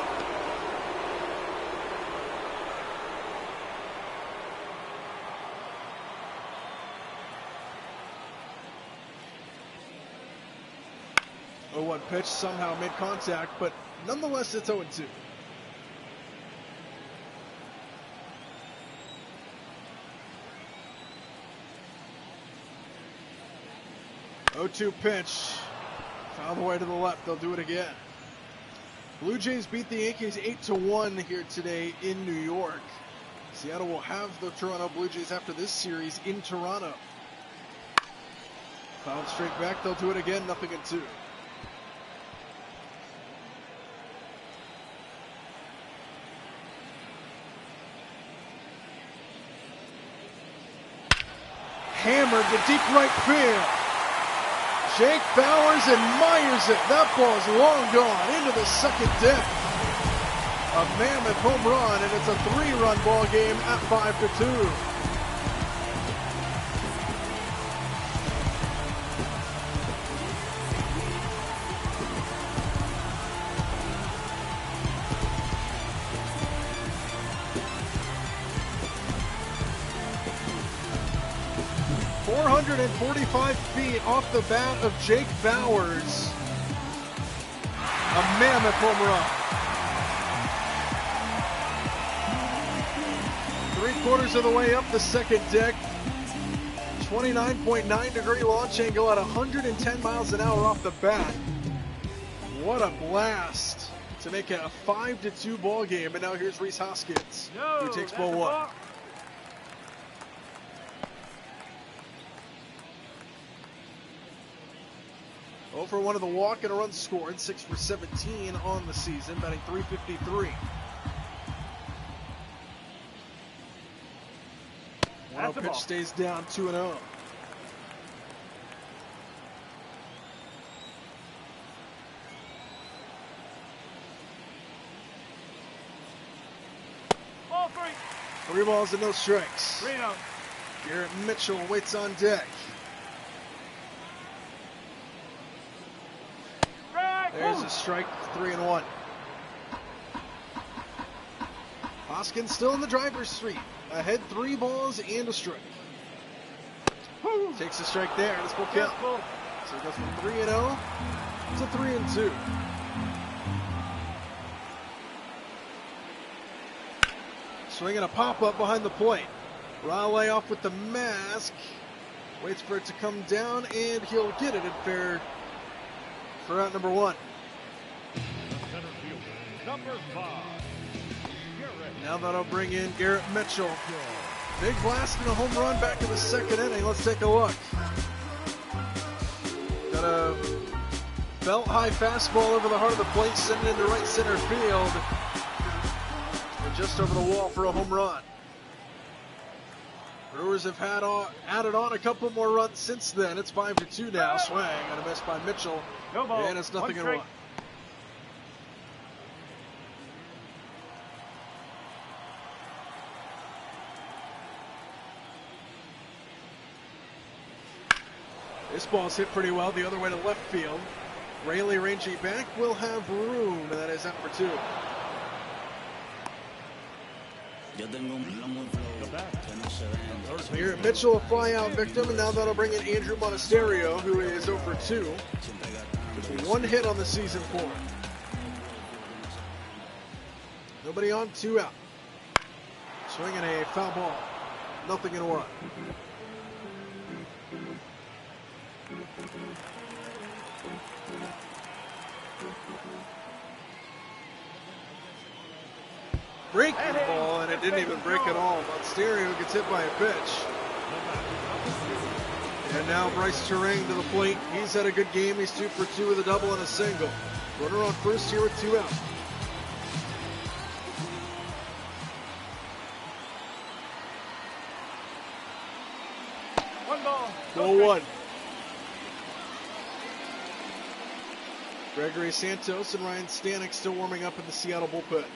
0-1 pitch somehow made contact, but nonetheless it's 0-2. 0-2 pitch. Found the way to the left. They'll do it again. Blue Jays beat the Yankees 8-1 here today in New York. Seattle will have the Toronto Blue Jays after this series in Toronto. Fouled straight back. They'll do it again. 0-2. Hammered to deep right field. Jake Bauers admires it. That ball is long gone into the second deck. A mammoth home run, and it's a 3-run ball game at 5-2. .445 feet off the bat of Jake Bauers. A mammoth home run. 3/4 of the way up the second deck. 29.9 degree launch angle at 110 miles an hour off the bat. What a blast to make it a 5-2 ball game. And now here's Rhys Hoskins, who takes ball one. For one of the walk and a run scored, 6 for 17 on the season, batting .353. 1-0 pitch stays down 2-0. All three. 3 balls and no strikes. 3-0. Garrett Mitchell waits on deck. There's a strike, 3-1. Hoskins still in the driver's seat. Ahead 3 balls and a strike. Takes a strike there, and it's full count. So it goes from 3-0 to 3-2. Swinging a pop-up behind the plate. Raleigh off with the mask. Waits for it to come down, and he'll get it in fair for out number 1. Center fielder, number 5. Now that'll bring in Garrett Mitchell. Big blast and a home run back in the second inning. Let's take a look. Got a belt-high fastball over the heart of the plate, sending into right center field. And just over the wall for a home run. Brewers have added on a couple more runs since then. It's 5-2 now. Swing and a miss by Mitchell. No ball. And it's 0-1. This ball's hit pretty well the other way to left field. Rayleigh ranging back will have room, and that is out for 2. Here, Mitchell, a fly-out victim, and now that'll bring in Andrew Monasterio, who is 0 for 2. Just 1 hit on the season for him. Nobody on, 2 out. Swinging a foul ball. 0-1. Breaking ball, and it didn't even break at all. Monasterio gets hit by a pitch. And now Bryce Turang to the plate. He's had a good game. He's 2 for 2 with a double and a single. Runner on first here with 2 out. One ball. 0-1. Gregory Santos and Ryan Stanek still warming up in the Seattle bullpen.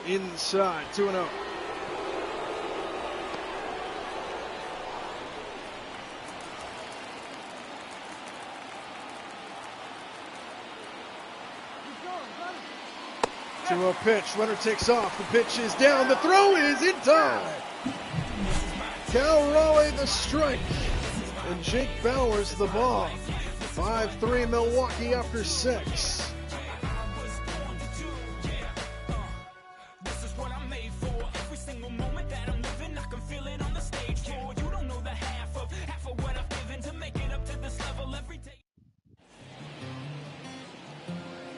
Inside, 2-0. 2-0 pitch. Runner takes off. The pitch is down. The throw is in time. Cal Raleigh the strike. And Jake Bowers the ball. 5-3 Milwaukee after 6.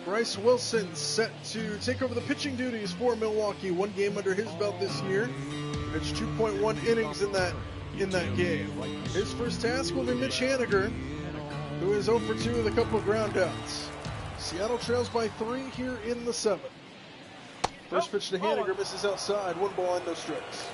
Bryce Wilson set to take over the pitching duties for Milwaukee. 1 game under his belt this year. Pitched 2.1 innings in that game. His first task will be Mitch Haniger, who is 0 for 2 with a couple of groundouts. Seattle trails by 3 here in the 7th. First pitch to Haniger, misses outside. 1 ball and no strikes.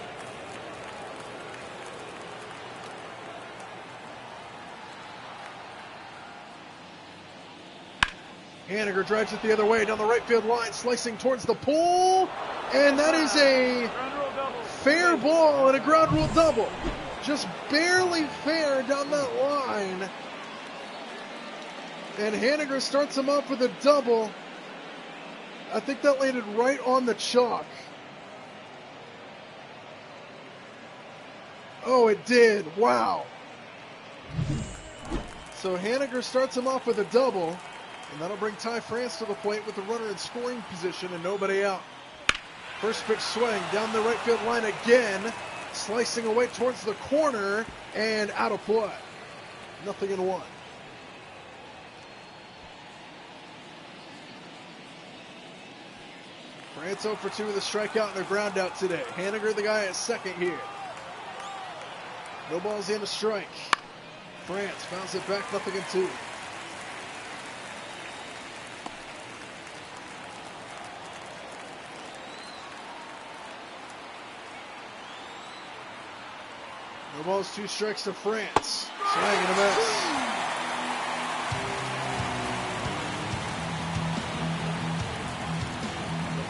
Haniger drives it the other way down the right field line, slicing towards the pole, and that is a fair ball and a ground rule double. Just barely fair down that line. And Haniger starts him off with a double. I think that landed right on the chalk. Oh, it did. Wow. So Haniger starts him off with a double. And that'll bring Ty France to the plate with the runner in scoring position and nobody out. First pitch swing down the right field line again. Slicing away towards the corner and out of play. 0-1. France 0 for 2 with a strikeout and a ground out today. Haniger the guy at second here. No balls in, a strike. France fouls it back, 0-2. No balls, 2 strikes to France. Swing and a miss.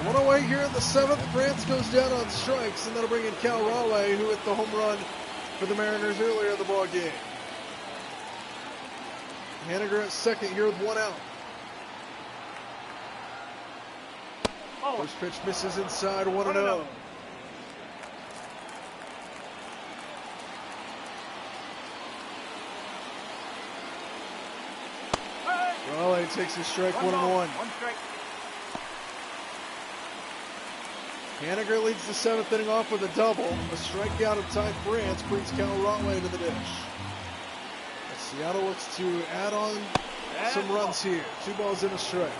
One away here in the 7th. France goes down on strikes, and that'll bring in Cal Raleigh, who hit the home run for the Mariners earlier in the ball game. Haniger at second here with 1 out. First pitch misses inside, 1-0. Raleigh takes his strike, 1-1. Haniger leads the 7th inning off with a double. A strikeout of Ty France brings Cal Raleigh to the dish. Seattle looks to add on some runs here. 2 balls in a strike.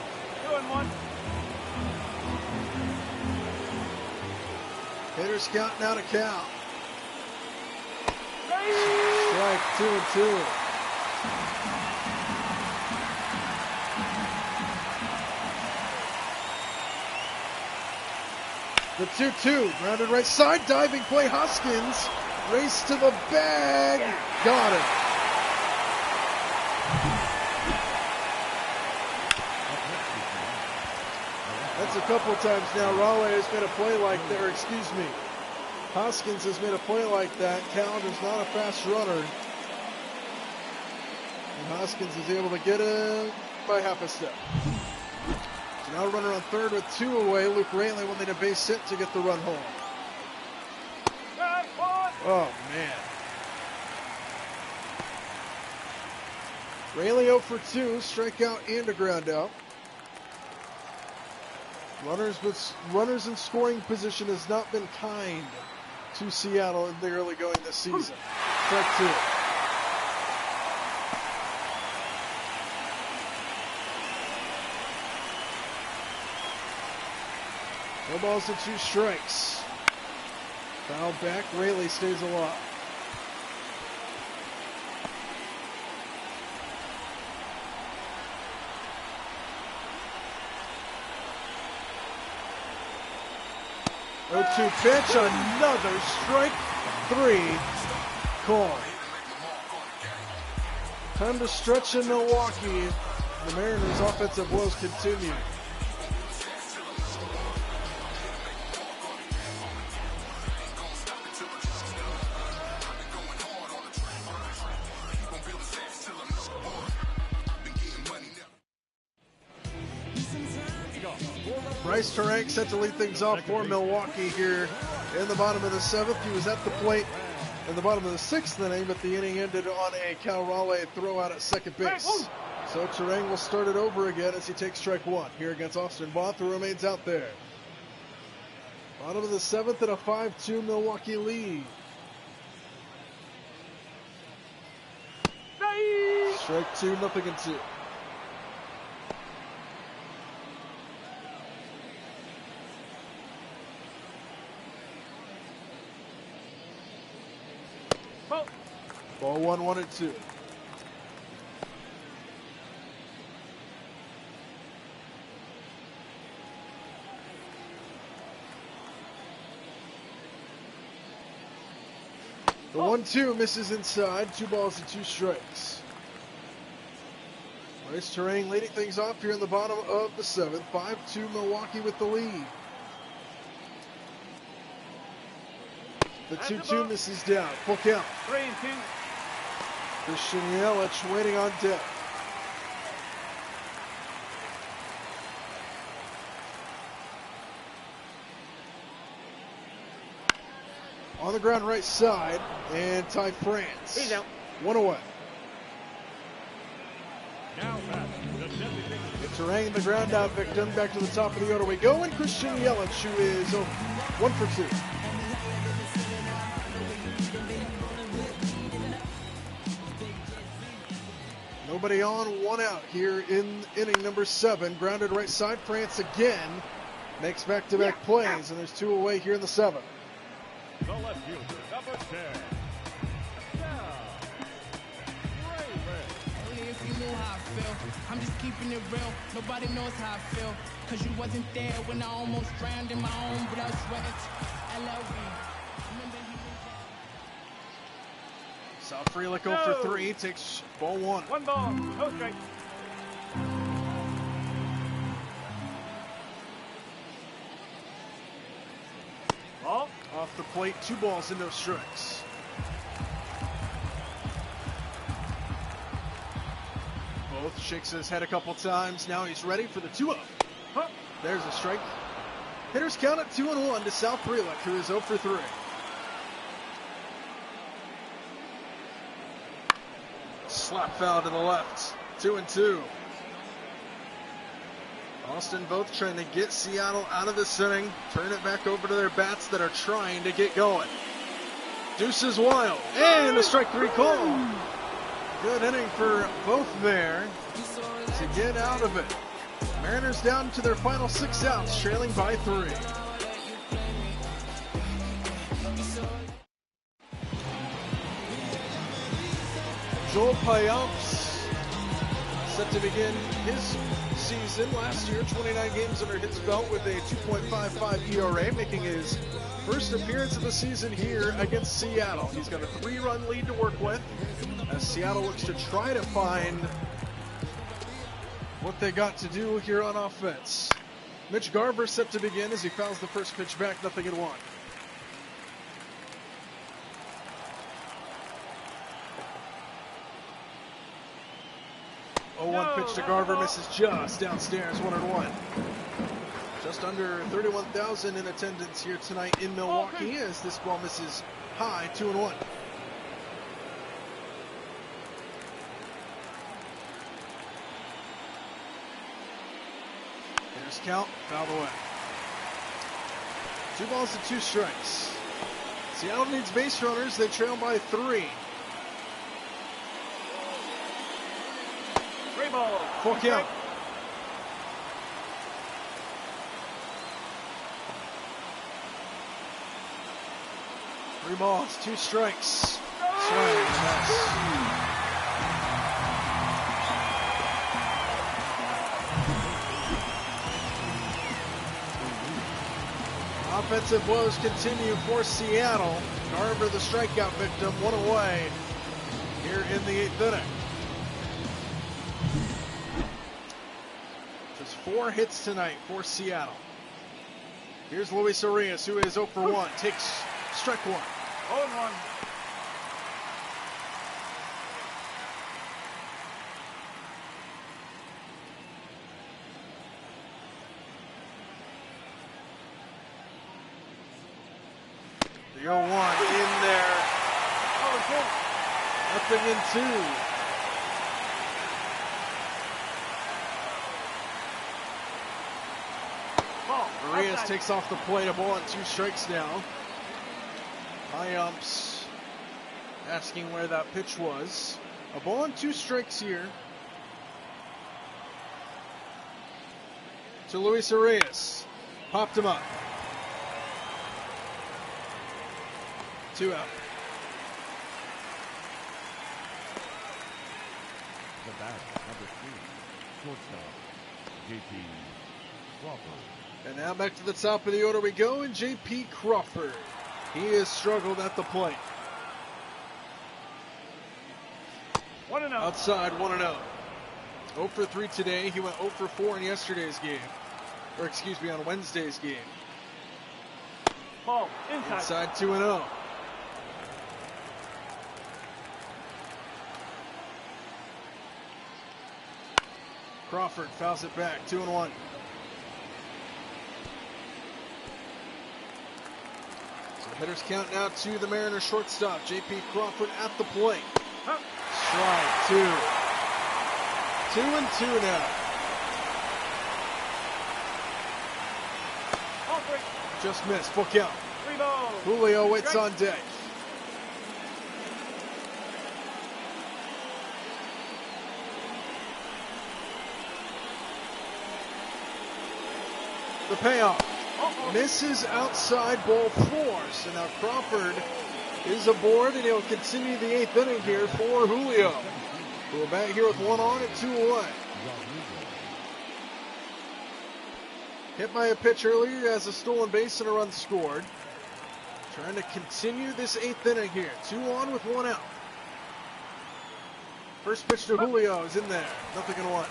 2-1. Hitters counting out a count. Strike, 2-2. The 2-2, grounded right side, diving play, Hoskins, race to the bag, got it. That's a couple of times now, Raleigh has made a play like that, or excuse me, Hoskins has made a play like that. Cal is not a fast runner. And Hoskins is able to get him by half a step. So now a runner on third with 2 away. Luke Rayleigh will need a base hit to get the run home. Oh, man. Rayleigh 0 for 2, strikeout and a ground out. Runners in scoring position has not been kind to Seattle in the early going this season. Strike 2. No balls and 2 strikes. Foul back. Rayleigh stays alive. Oh, 2 pitch. Another strike 3 call. Time to stretch in Milwaukee. The Mariners' offensive woes continue. leadoff for the Bryce Terang set to lead things off for Milwaukee here in the bottom of the 7th. He was at the plate in the bottom of the 6th inning, but the inning ended on a Cal Raleigh throw out at second base. So Terang will start it over again as he takes strike 1 here against Austin Both, who remains out there. Bottom of the 7th and a 5-2 Milwaukee lead. Strike 2, 0-2. Ball 1-1-2. The 1-2 misses inside. 2 balls and 2 strikes. Bryce Terang leading things off here in the bottom of the 7th. 5-2 Milwaukee with the lead. The 2-2 misses down. Full count. 3-2. Christian Yelich waiting on deck. On the ground right side, and Ty France. He's out. 1 away. Now back, the designated Terang, the ground out victim. Back to the top of the order we go, and Christian Yelich, who is 1 for 2. Nobody on, 1 out here in inning number 7. Grounded right side. France again makes back-to-back plays, and there's 2 away here in the 7th. the left fielder, number 10. Now, Raven. Only if you knew how I feel. I'm just keeping it real. Nobody knows how I feel. Cause you wasn't there when I almost drowned in my own blood, sweat. LLV. Remember he was Saw Frelick go for 3. Takes ball 1. 1 ball, no strike. Ball. Off the plate, 2 balls and no strikes. Both shakes his head a couple times. Now he's ready for the 2-0. Huh. There's a strike. Hitters count at 2-1 to Sal Frelick, who is 0 for 3. Slap foul to the left. 2-2. Austin both trying to get Seattle out of this inning, turn it back over to their bats that are trying to get going. Deuces wild, and a strike 3 call. Good inning for both there to get out of it. Mariners down to their final 6 outs, trailing by 3. Joel Payamps set to begin his season last year, 29 games under his belt with a 2.55 ERA, making his first appearance of the season here against Seattle. He's got a 3-run lead to work with as Seattle looks to try to find what they got to do here on offense. Mitch Garver set to begin as he fouls the first pitch back, 0-1. Pitch to Garver, misses just downstairs, 1-1. Just under 31,000 in attendance here tonight in Milwaukee as this ball misses high, 2-1. There's count, fouled away. 2 balls and 2 strikes. Seattle needs base runners, they trail by 3. 3 balls. Full count. Three balls, 2 strikes. Swing, yes. Offensive blows continue for Seattle. Garver, the strikeout victim, 1 away here in the 8th inning. Just 4 hits tonight for Seattle. Here's Luis Arias, who is 0 for 1, takes strike 1. 0-1. 0-1 in there. Nothing in 2. Marias takes off the plate. A ball and 2 strikes now. High umps asking where that pitch was. A ball and 2 strikes here to Luis Arias. Popped him up. 2 out. The bat, number 3, shortstop, J.P. Crawford. And now back to the top of the order we go, and J.P. Crawford. He has struggled at the plate. 1-0. Outside, 1-0. 0 for 3 today. He went 0 for 4 in yesterday's game. Or excuse me, on Wednesday's game. Ball, inside. Inside 2-0. Crawford fouls it back, 2-1. So hitters count now to the Mariners shortstop, J.P. Crawford at the plate. Strike 2. 2-2 now. Just missed, full count. 3 balls. Julio waits on deck. The payoff. Misses outside, ball 4. So now Crawford is aboard, and he'll continue the 8th inning here for Julio, who will bat here with 1 on and 2 away. Hit by a pitch earlier, has a stolen base and a run scored. Trying to continue this 8th inning here. 2 on with 1 out. First pitch to Julio is in there. Nothing in 1.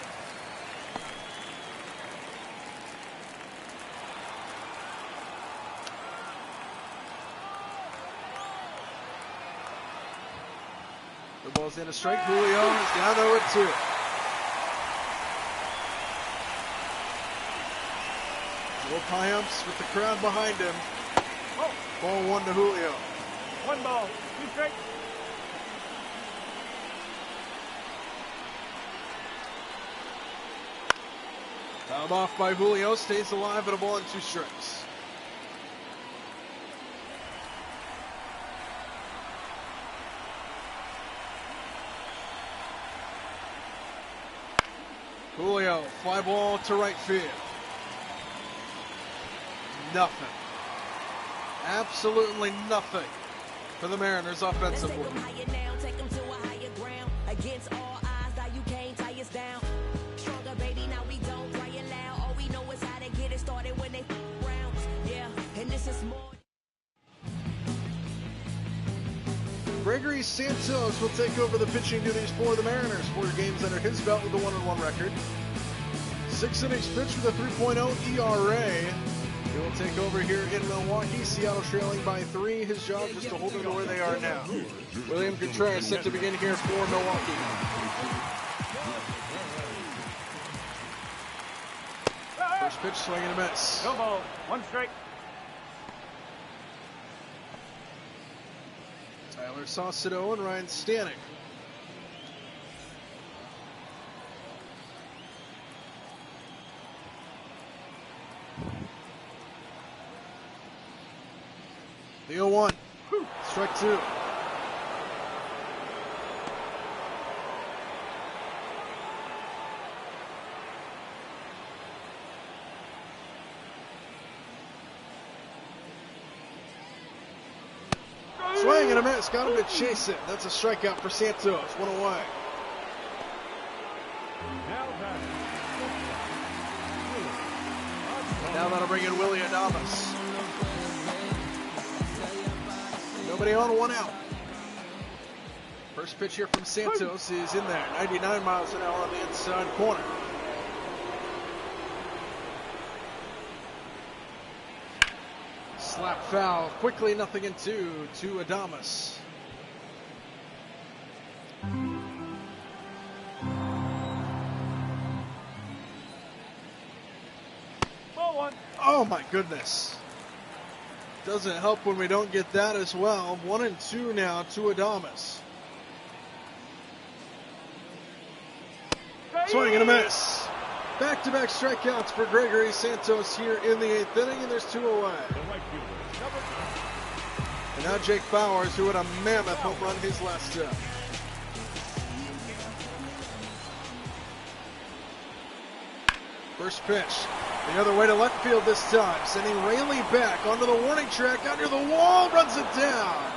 The ball's in a strike. Julio is down 0-2. Joe Piumps with the crowd behind him. Ball 1 to Julio. 1 ball, 2 strikes. Fouled off by Julio. Stays alive at a ball and 2 strikes. Julio, fly ball to right field. Nothing. Absolutely nothing for the Mariners offensively. Take them to a higher ground. Against all odds, now you can't tie us down. Stronger, baby, now we don't cry it loud. All we know is how to get it started when they rounds. Yeah, and this is more. Gregory Santos will take over the pitching duties for the Mariners. 4 games under his belt with a 1-1 record. 6 innings pitched with a 3.0 ERA. He will take over here in Milwaukee. Seattle trailing by 3. His job is to hold them to where they are now. William Contreras set to begin here for Milwaukee. First pitch, swing and a miss. No ball, 1 strike. Tyler Saucedo and Ryan Stanek. The 0-1. Strike 2. Swing and a miss. Got him to chase it. That's a strikeout for Santos. 1 away. Now that'll bring in Willie Adames. Nobody on, 1 out. First pitch here from Santos is in there. 99 miles an hour on the inside corner. Slap foul. Quickly, nothing in 2 to Adames. Ball 1. Oh my goodness. Doesn't help when we don't get that as well. 1-2 now to Adames. Swing and a miss. Back-to-back strikeouts for Gregory Santos here in the 8th inning, and there's 2 away. And now Jake Bowers, who had a mammoth home run his last step. First pitch, the other way to left field this time, sending Rayleigh back onto the warning track, under the wall, runs it down,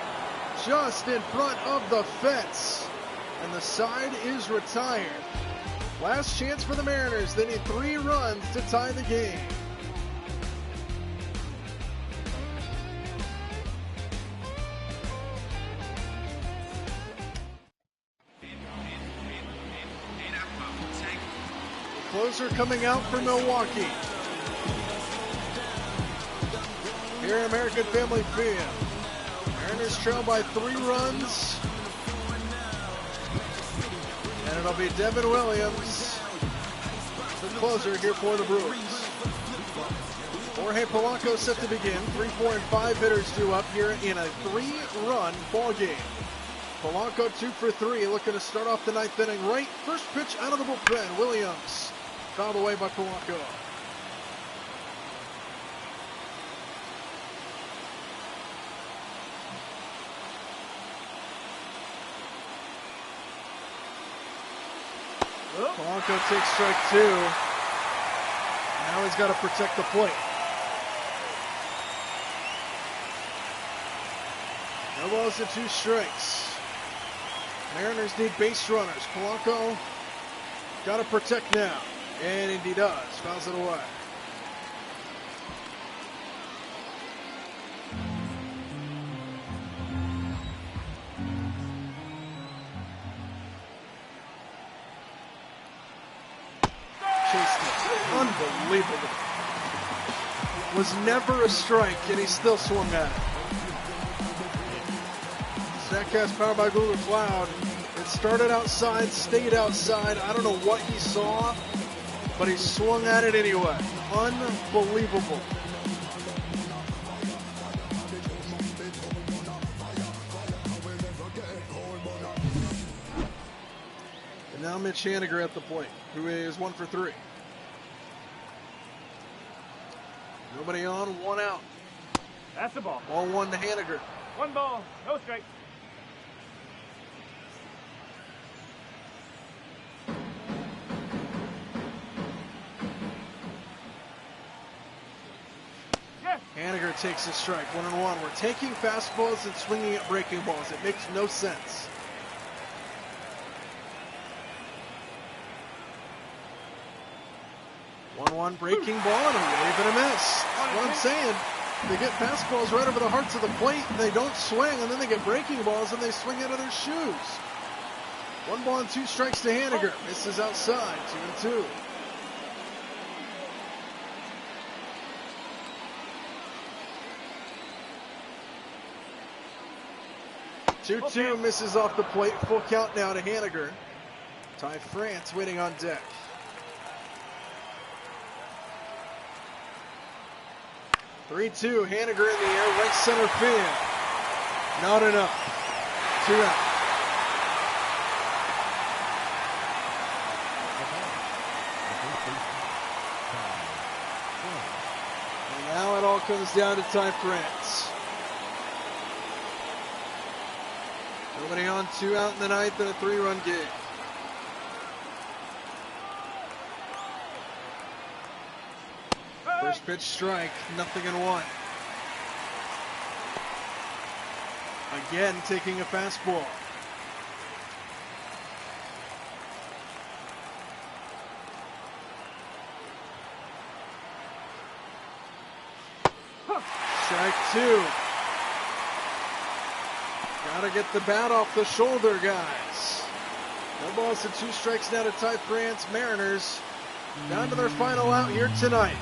just in front of the fence, and the side is retired. Last chance for the Mariners. They need 3 runs to tie the game. The closer coming out for Milwaukee. Here at American Family Field. Mariners trail by 3 runs. And it'll be Devin Williams, the closer here for the Brewers. Jorge Polanco set to begin. 3, 4, and 5 hitters due up here in a 3-run ball game. Polanco 2 for 3, looking to start off the 9th inning right. First pitch out of the bullpen. Williams fouled away by Polanco. Polanco takes strike 2. Now he's got to protect the plate. No balls and 2 strikes. Mariners need base runners. Polanco got to protect now. And he does. Fouls it away. Unbelievable. Was never a strike, and he still swung at it. Statcast powered by Google Cloud. It started outside, stayed outside. I don't know what he saw, but he swung at it anyway. Unbelievable. And now Mitch Haniger at the plate, who is 1 for 3. Nobody on, 1 out. That's the ball. Ball 1 to Haniger. 1 ball, no strike. Yes. Haniger takes a strike, 1-1. We're taking fastballs and swinging at breaking balls. It makes no sense. One breaking ball and a wave and a miss. That's what I'm saying. They get fastballs right over the hearts of the plate, and they don't swing, and then they get breaking balls, and they swing out of their shoes. 1 ball and 2 strikes to Haniger. Misses outside, 2-2. Two misses off the plate. Full count now to Haniger. Ty France waiting on deck. 3-2, Haniger in the air, right center field. Not enough. 2 out. And now it all comes down to Ty France. Nobody on, 2 out in the 9th, and a 3-run game. First pitch strike, 0-1. Again taking a fastball. Strike 2. Gotta get the bat off the shoulder, guys. No balls and 2 strikes now to Ty France. Mariners down to their final out here tonight.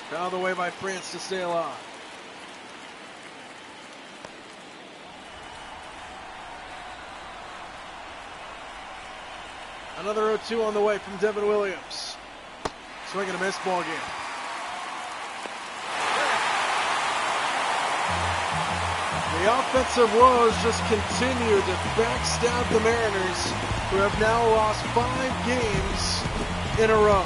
Fouled away by France to stay alive. Another 0-2 on the way from Devin Williams. Swing and a miss, ball game. The offensive woes just continue to backstab the Mariners, who have now lost 5 games in a row.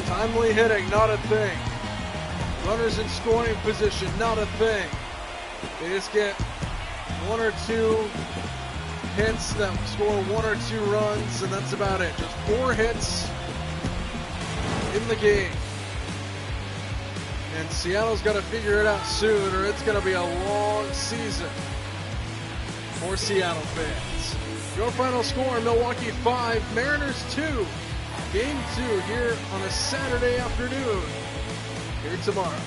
Timely hitting, not a thing. Runners in scoring position, not a thing. They just get 1 or 2 hits that score 1 or 2 runs, and that's about it. Just 4 hits in the game. And Seattle's got to figure it out soon, or it's going to be a long season for Seattle fans. Your final score, Milwaukee 5, Mariners 2. Game 2 here on a Saturday afternoon. Here tomorrow.